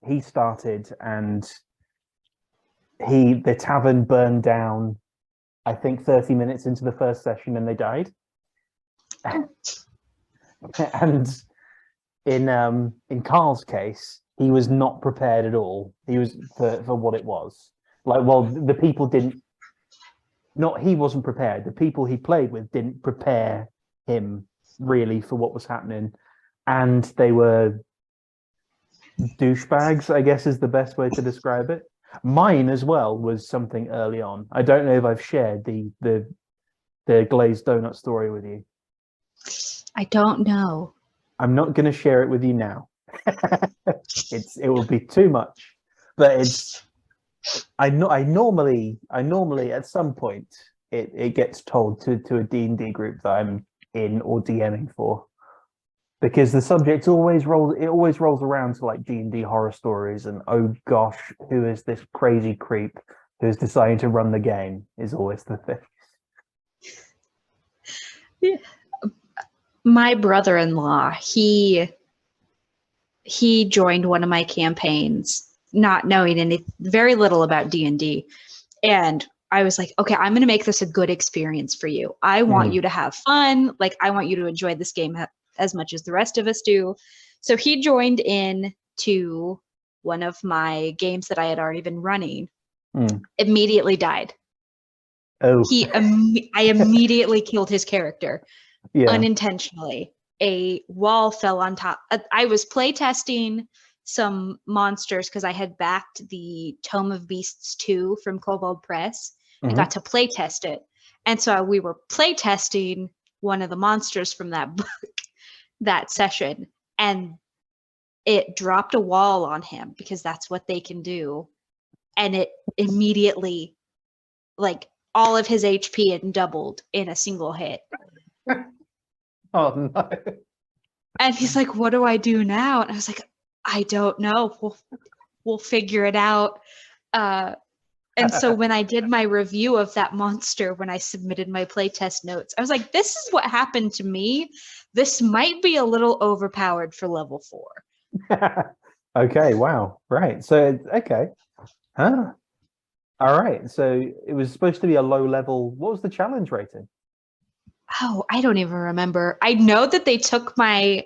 he started, and the tavern burned down, I think 30 minutes into the first session, and they died. And in Carl's case, he was not prepared at all. He was for what it was. Like, well, the people didn't. Not he wasn't prepared. The people he played with didn't prepare him really for what was happening, and they were douchebags, I guess is the best way to describe it. Mine as well was something early on. I don't know if I've shared the glazed donut story with you. I don't know. I'm not going to share it with you now. It will be too much, but it's. I normally at some point it gets told to a D&D group that I'm in or DMing for, because the subject always rolls around to like D&D horror stories, and oh gosh, who is this crazy creep who's deciding to run the game is always the thing. Yeah. My brother-in-law, he joined one of my campaigns not knowing very little about D&D. And I was like, okay, I'm going to make this a good experience for you. I want you to have fun. Like, I want you to enjoy this game as much as the rest of us do. So he joined in to one of my games that I had already been running. Immediately died. Oh. I immediately killed his character unintentionally. A wall fell on top. I was playtesting some monsters because I had backed the Tome of Beasts 2 from Kobold Press. I got to play test it. And so we were play testing one of the monsters from that book that session, and it dropped a wall on him because that's what they can do. And it immediately, like, all of his HP had doubled in a single hit. Oh no. And he's like, what do I do now? And I was like, I don't know. We'll figure it out. And so when I did my review of that monster, when I submitted my playtest notes, I was like, this is what happened to me. This might be a little overpowered for level 4. Okay, wow. Right. So okay. Huh. All right. So it was supposed to be a low level. What was the challenge rating? Oh, I don't even remember. I know that they took my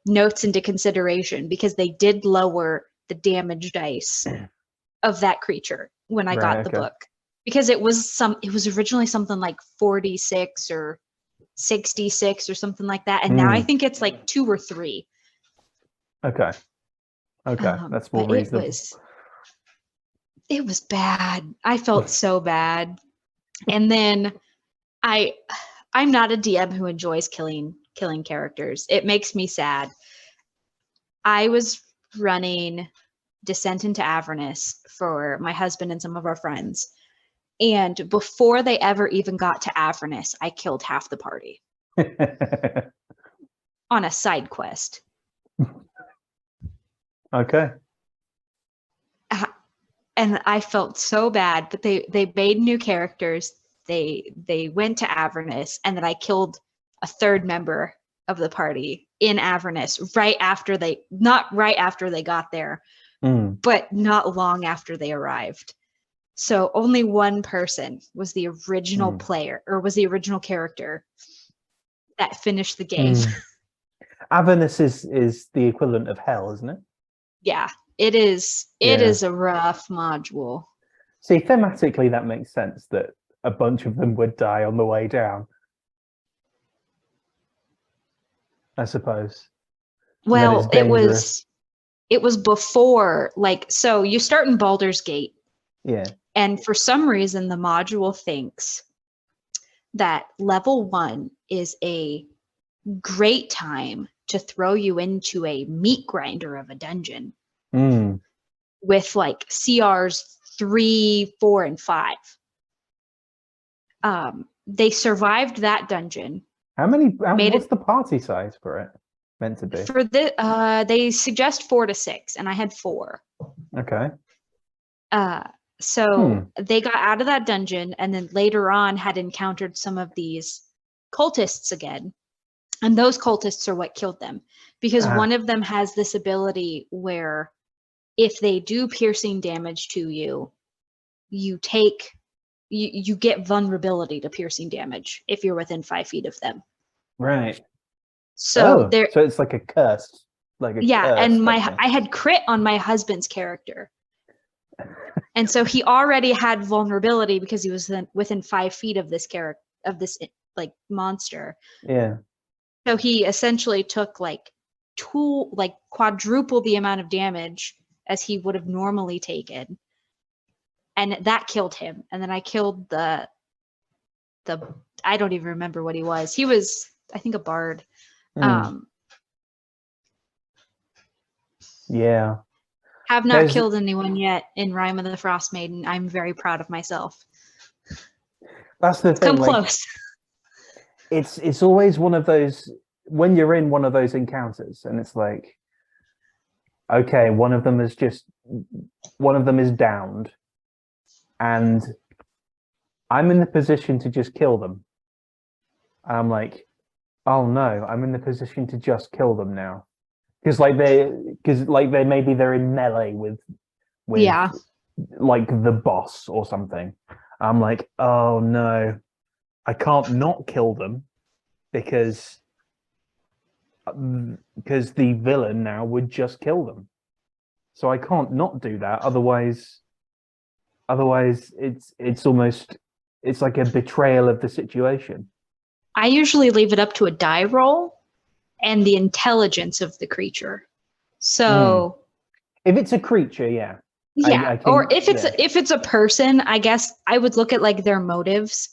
notes into consideration because they did lower the damage dice of that creature when I Right, got the okay. book. Because it was originally something like 46 or 66 or something like that. And now I think it's like 2 or 3. Okay. Okay. That's more But reasonable. it was bad. I felt so bad. And then I'm not a DM who enjoys killing characters. It makes me sad. I was running Descent into Avernus for my husband and some of our friends. And before they ever even got to Avernus, I killed half the party on a side quest. Okay. And I felt so bad, but they made new characters. They went to Avernus, and then I killed a third member of the party in Avernus not right after they got there, but not long after they arrived. So only one person was the original player, or was the original character that finished the game. Avernus is the equivalent of hell, isn't it? Yeah, it is. It Yeah. is a rough module. See, thematically, that makes sense that a bunch of them would die on the way down, I suppose. Well, it was before, like, so you start in Baldur's Gate. Yeah. And for some reason, the module thinks that level 1 is a great time to throw you into a meat grinder of a dungeon with like CRs 3, 4, and 5. They survived that dungeon. What's the party size for it meant to be? For they suggest 4 to 6, and I had 4. Okay. So they got out of that dungeon, and then later on had encountered some of these cultists again. And those cultists are what killed them, because one of them has this ability where if they do piercing damage to you, you get vulnerability to piercing damage if you're within 5 feet of them. Right. So so it's like a curse. And I had crit on my husband's character. And so he already had vulnerability because he was within 5 feet of this like monster. Yeah. So he essentially took like quadruple the amount of damage as he would have normally taken, and that killed him. And then I killed the I don't even remember what he was. He was, I think, a bard. Yeah. Have not killed anyone yet in Rime of the Frost Maiden. I'm very proud of myself. That's the thing. Come close. It's always one of those, when you're in one of those encounters and it's like, okay, one of them is downed, and I'm in the position to just kill them. And I'm like, oh no, I'm in the position to just kill them now. Because maybe they're in melee with like the boss or something. I'm like, oh no, I can't not kill them because the villain now would just kill them. So I can't not do that. Otherwise it's like a betrayal of the situation. I usually leave it up to a die roll and the intelligence of the creature. So if it's a creature, yeah. Or if it's a person, I guess I would look at like their motives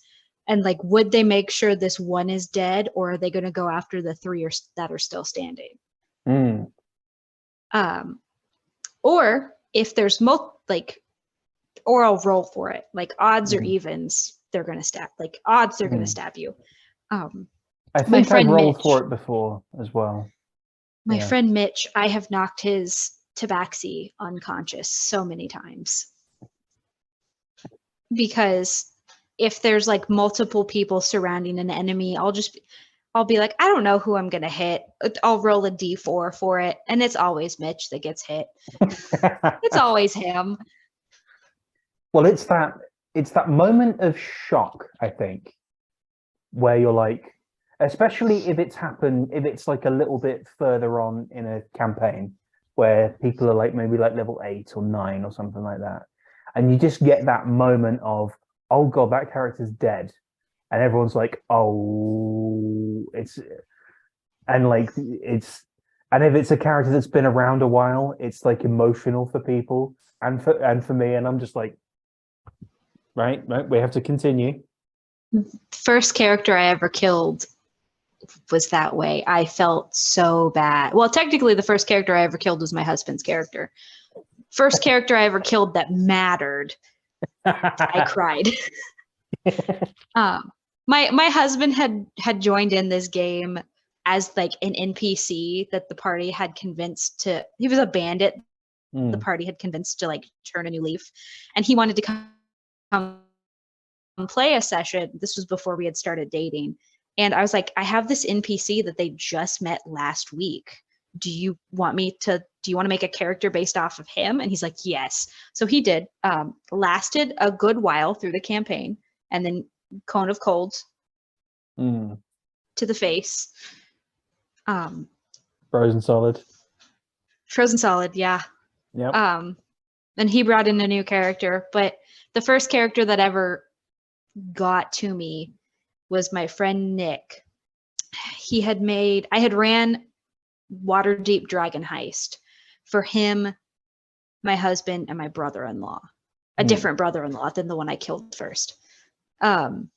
and like, would they make sure this one is dead, or are they going to go after the 3 that are still standing? Or if there's or I'll roll for it, like odds or evens, they're going to stab. Like odds, they're going to stab you. I think I've rolled for it before as well. My friend Mitch, I have knocked his tabaxi unconscious so many times. Because if there's like multiple people surrounding an enemy, I'll I'll be like, I don't know who I'm gonna hit. I'll roll a d4 for it, and it's always Mitch that gets hit. It's always him. Well, it's that moment of shock, I think, where you're like, especially if it's like a little bit further on in a campaign where people are like maybe like level 8 or 9 or something like that, and you just get that moment of, oh god, that character's dead, and everyone's like, oh, and if it's a character that's been around a while, it's like emotional for people and for me, and I'm just like, right, we have to continue. First character I ever killed was that way. I felt so bad. Well, technically, the first character I ever killed was my husband's character. First character I ever killed that mattered. I cried. My husband had joined in this game as like an NPC that the party had convinced to. He was a bandit. The party had convinced to like turn a new leaf, and he wanted to come play a session. This was before we had started dating, and I was like, I have this NPC that they just met last week. Do you want to make a character based off of him? And he's like, yes. So he did. Lasted a good while through the campaign, and then Cone of Colds to the face. Frozen solid. Yeah. Yep. And he brought in a new character, but the first character that ever got to me was my friend Nick. I had ran Waterdeep Dragon Heist for him, my husband, and my brother-in-law. A different brother-in-law than the one I killed first. And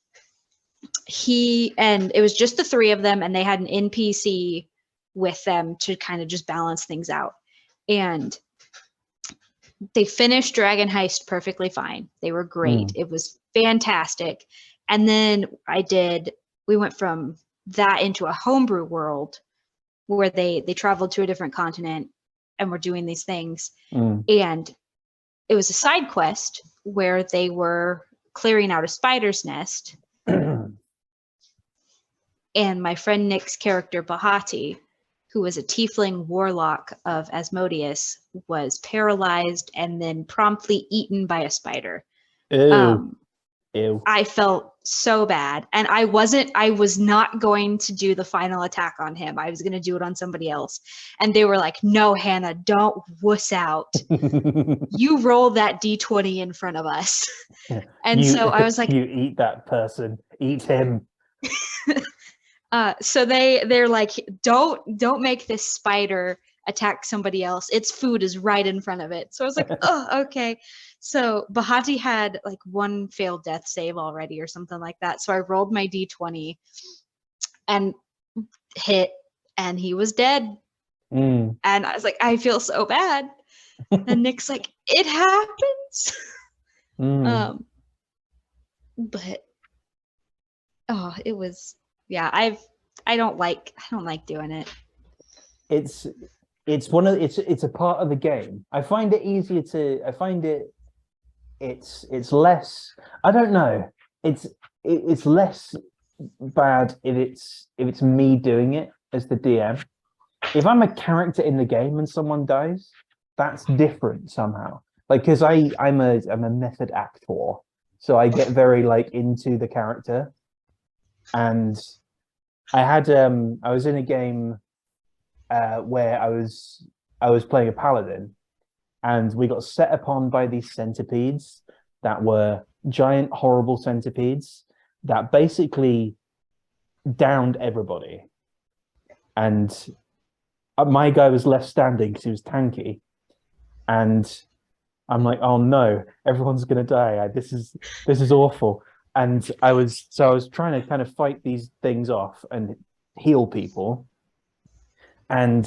it was just the three of them, and they had an NPC with them to kind of just balance things out. And they finished Dragon Heist perfectly fine. They were great. It was fantastic. And then we went from that into a homebrew world where they traveled to a different continent and were doing these things. And it was a side quest where they were clearing out a spider's nest. And my friend Nick's character, Bahati, who was a tiefling warlock of Asmodeus, was paralyzed and then promptly eaten by a spider. Ew. I felt so bad. And I was not going to do the final attack on him. I was going to do it on somebody else. And they were like, no, Hannah, don't wuss out. You roll that D20 in front of us. And so I was like, you eat that person, eat him. So they're like, don't make this spider attack somebody else. Its food is right in front of it. So I was like, oh, okay. So Bahati had like one failed death save already or something like that. So I rolled my D20 and hit, and he was dead. And I was like, I feel so bad. And Nick's like, it happens. But it was, yeah, I don't like doing it. It's a part of the game. I find it's less, I don't know, it's less bad if it's me doing it as the DM. If I'm a character in the game and someone dies, that's different somehow. Like, because I'm a method actor, so I get very like into the character. And I was in a game where I was playing a paladin, and we got set upon by these centipedes that were giant, horrible centipedes that basically downed everybody. And my guy was left standing because he was tanky. And I'm like, oh no, everyone's gonna die. This is awful. And I was trying to kind of fight these things off and heal people. And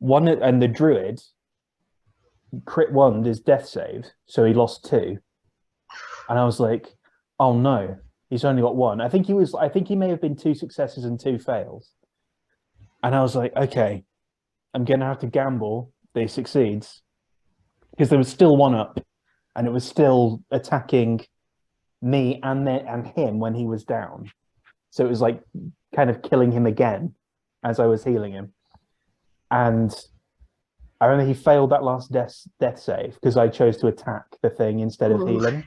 the druid crit one his death save, so he lost 2. And I was like, oh no, he's only got 1. I think he may have been 2 successes and 2 fails. And I was like, okay, I'm gonna have to gamble that he succeeds, because there was still 1 up, and it was still attacking me and him when he was down. So it was like kind of killing him again as I was healing him. And I remember he failed that last death save because I chose to attack the thing instead of healing.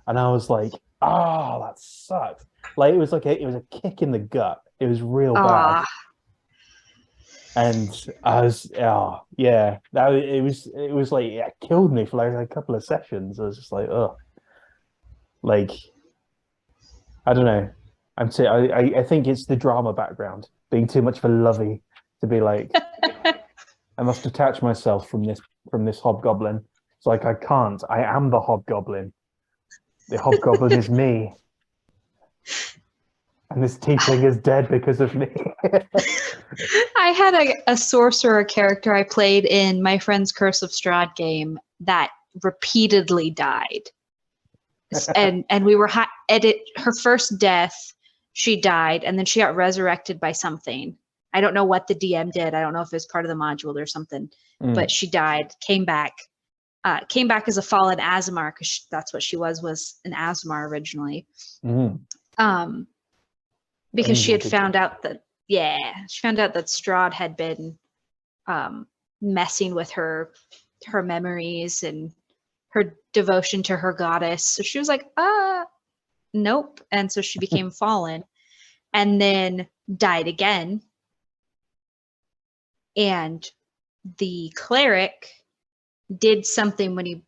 And I was like, oh, that sucks. Like it was a kick in the gut. It was real bad. And I was, it was like, it killed me for like a couple of sessions. I was just like, oh, like, I don't know. I think it's the drama background, being too much of a lovey to be like, I must detach myself from this hobgoblin. It's like, I can't. I am the hobgoblin. The hobgoblin is me. And this tiefling is dead because of me. I had a sorcerer character I played in my friend's Curse of Strahd game that repeatedly died. And we were her first death, she died, and then she got resurrected by something. I don't know what the DM did. I don't know if it was part of the module or something, but she died, came back as a fallen Aasimar, because that's what she was an Aasimar originally. Because she had found out that Strahd had been messing with her memories and her devotion to her goddess. So she was like, nope. And so she became fallen and then died again. And the cleric did something when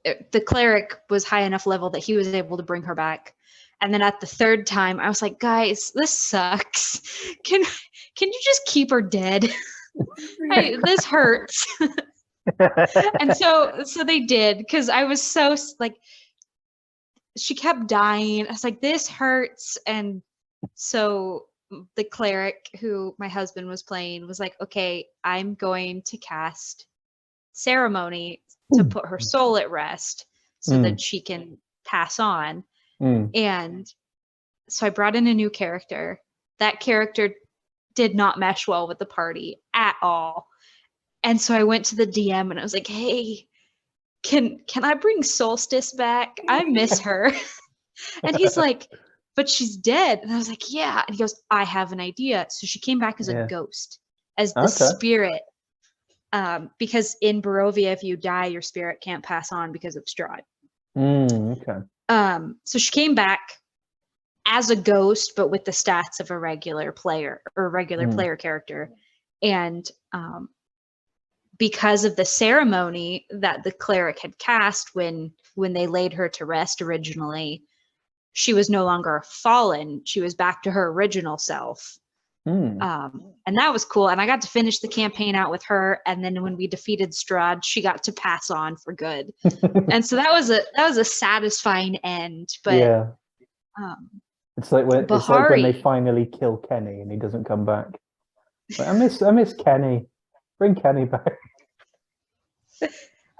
the cleric was high enough level that he was able to bring her back. And then at the third time, I was like, guys, this sucks. Can you just keep her dead? This hurts. And so they did, because I was so like, she kept dying. I was like, this hurts. And so the cleric who my husband was playing was like, okay, I'm going to cast Ceremony to put her soul at rest so that she can pass on. And so I brought in a new character. That character did not mesh well with the party at all. And so I went to the DM and I was like, hey, can I bring Solstice back? I miss her. And he's like, but she's dead. And I was like, yeah. And he goes, I have an idea. So she came back as a ghost, as the spirit. Because in Barovia, if you die, your spirit can't pass on because of Strahd. So she came back as a ghost, but with the stats of a regular player or regular player character. And because of the ceremony that the cleric had cast when they laid her to rest originally, she was no longer fallen. She was back to her original self. And that was cool. And I got to finish the campaign out with her. And then when we defeated Strahd, she got to pass on for good. And so that was a satisfying end. But it's like when they finally kill Kenny and he doesn't come back. Like, I miss Kenny. Bring Kenny back.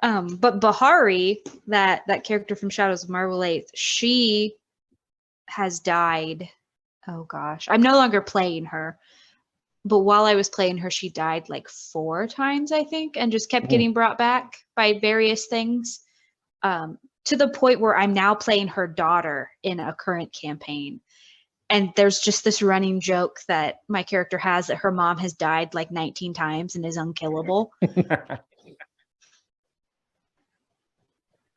But Bahari, that character from Shadows of Marwolaeth, she has died. Oh gosh, I'm no longer playing her. But while I was playing her, she died like 4 times, I think, and just kept getting brought back by various things. To the point where I'm now playing her daughter in a current campaign. And there's just this running joke that my character has that her mom has died like 19 times and is unkillable.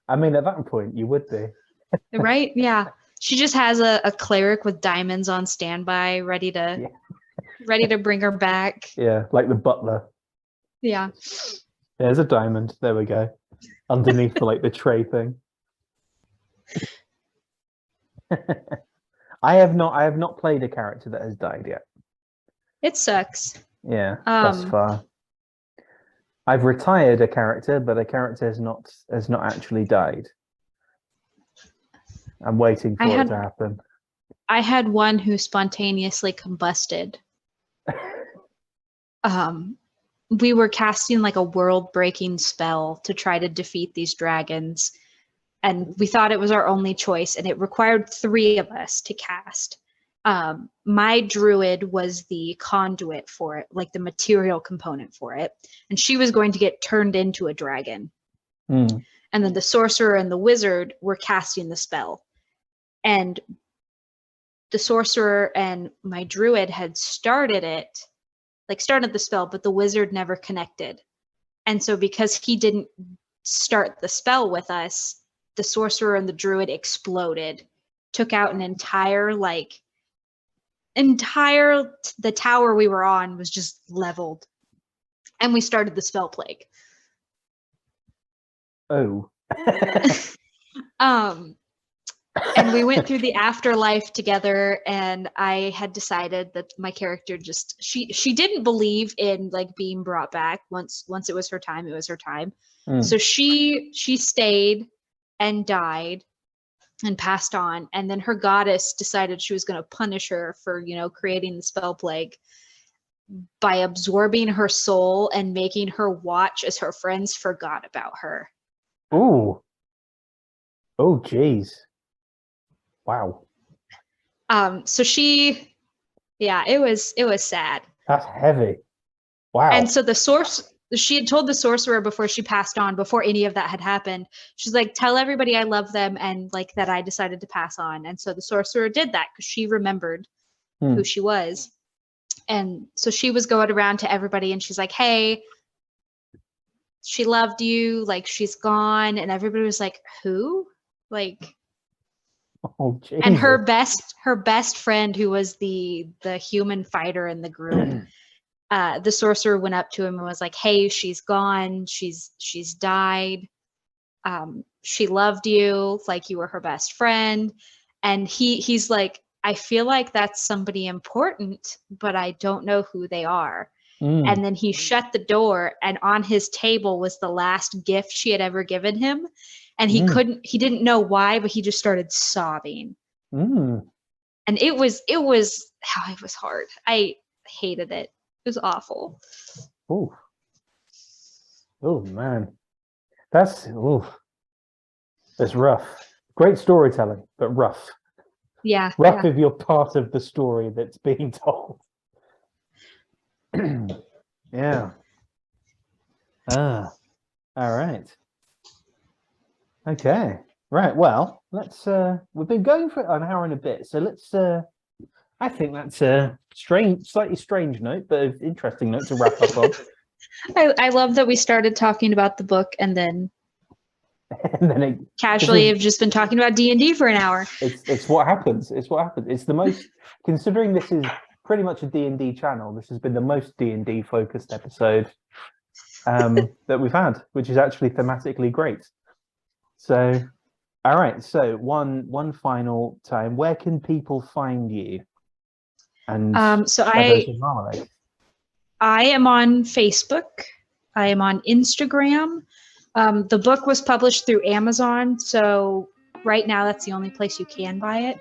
I mean, at that point, you would be. Right? Yeah. She just has a cleric with diamonds on standby, ready to bring her back. Yeah, like the butler. Yeah. There's a diamond. There we go. Underneath the tray thing. I have not played a character that has died yet. It sucks. Yeah, thus far. I've retired a character, but a character has not actually died. I'm waiting for it to happen. I had one who spontaneously combusted. We were casting like a world-breaking spell to try to defeat these dragons, and we thought it was our only choice, and it required 3 of us to cast. My druid was the conduit for it, like the material component for it, and she was going to get turned into a dragon. And then the sorcerer and the wizard were casting the spell. And the sorcerer and my druid had started the spell, but the wizard never connected. And so because he didn't start the spell with us, the sorcerer and the druid exploded, took out an the tower we were on was just leveled. And we started the spell plague. Oh. And we went through the afterlife together, and I had decided that my character she didn't believe in like being brought back. Once it was her time, it was her time. So she stayed and died and passed on, and then her goddess decided she was going to punish her for, creating the spell plague by absorbing her soul and making her watch as her friends forgot about her. Ooh. Oh, geez. Wow. So it was sad. That's heavy. Wow. And so she had told the sorcerer before she passed on, before any of that had happened, she's like, tell everybody I love them and like that I decided to pass on. And so the sorcerer did that because she remembered who she was. And so she was going around to everybody and she's like, hey, she loved you, like she's gone. And everybody was like, who? Like, oh, Jesus. And her best friend, who was the human fighter in the group, the sorcerer went up to him and was like, hey, she's gone, she's died, she loved you like you were her best friend. And he's like, I feel like that's somebody important, but I don't know who they are. And then he shut the door, and on his table was the last gift she had ever given him. And he didn't know why, but he just started sobbing. And it was hard. I hated it. It was awful. Oh man. That's rough. Great storytelling, but rough. Yeah. Rough if you're part of the story that's being told. Yeah. All right. Okay. Right. Well, let's we've been going for an hour and a bit, so let's I think that's a slightly strange note, but an interesting note to wrap up on. I love that we started talking about the book and then casually have just been talking about D&D for an hour. It's what happens. It's what happens. It's the most, considering this is pretty much a D&D channel, this has been the most D&D focused episode that we've had, which is actually thematically great. So, all right. So one final time, where can people find you? And so Shadows of Marwolaeth? I am on Facebook. I am on Instagram. The book was published through Amazon, so right now that's the only place you can buy it.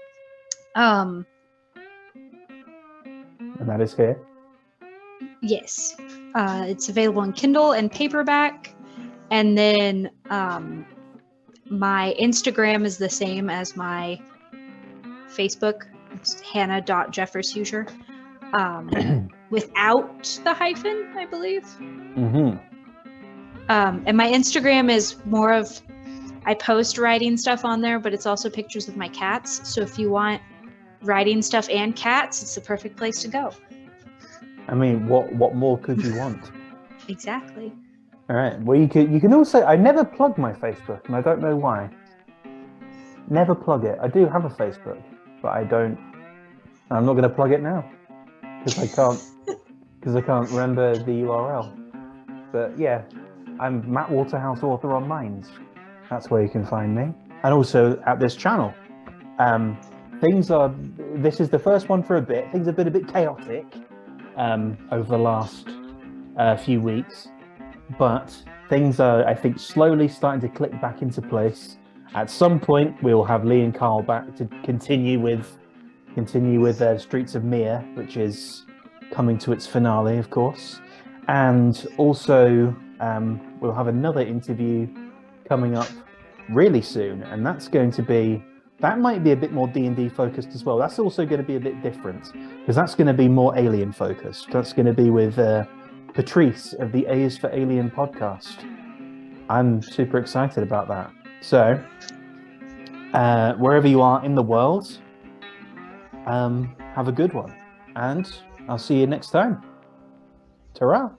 And that is here. Yes. It's available in Kindle and paperback. And then my Instagram is the same as my Facebook. It's hannah.jeffers-huser. Without the hyphen, I believe. And my Instagram is more of, I post writing stuff on there, but it's also pictures of my cats. So if you want writing stuff and cats, it's the perfect place to go. I mean, what more could you want? Exactly. All right. Well, you can also, I never plug my Facebook, and I don't know why. Never plug it. I do have a Facebook, but I don't. I'm not going to plug it now because I can't remember the URL. But yeah, I'm Matt Waterhouse, author on Minds. That's where you can find me, and also at this channel. This is the first one for a bit. Things have been a bit chaotic over the last few weeks, but things are, I think, slowly starting to click back into place. At some point, we'll have Lee and Carl back to continue with Streets of Mir, which is coming to its finale, of course, and also we'll have another interview coming up really soon, and that might be a bit more D&D focused as well. That's also going to be a bit different because that's going to be more alien focused. That's going to be with Patrice of the A is for Alien podcast. I'm super excited about that. So wherever you are in the world, Have a good one, and I'll see you next time. Ta-ra.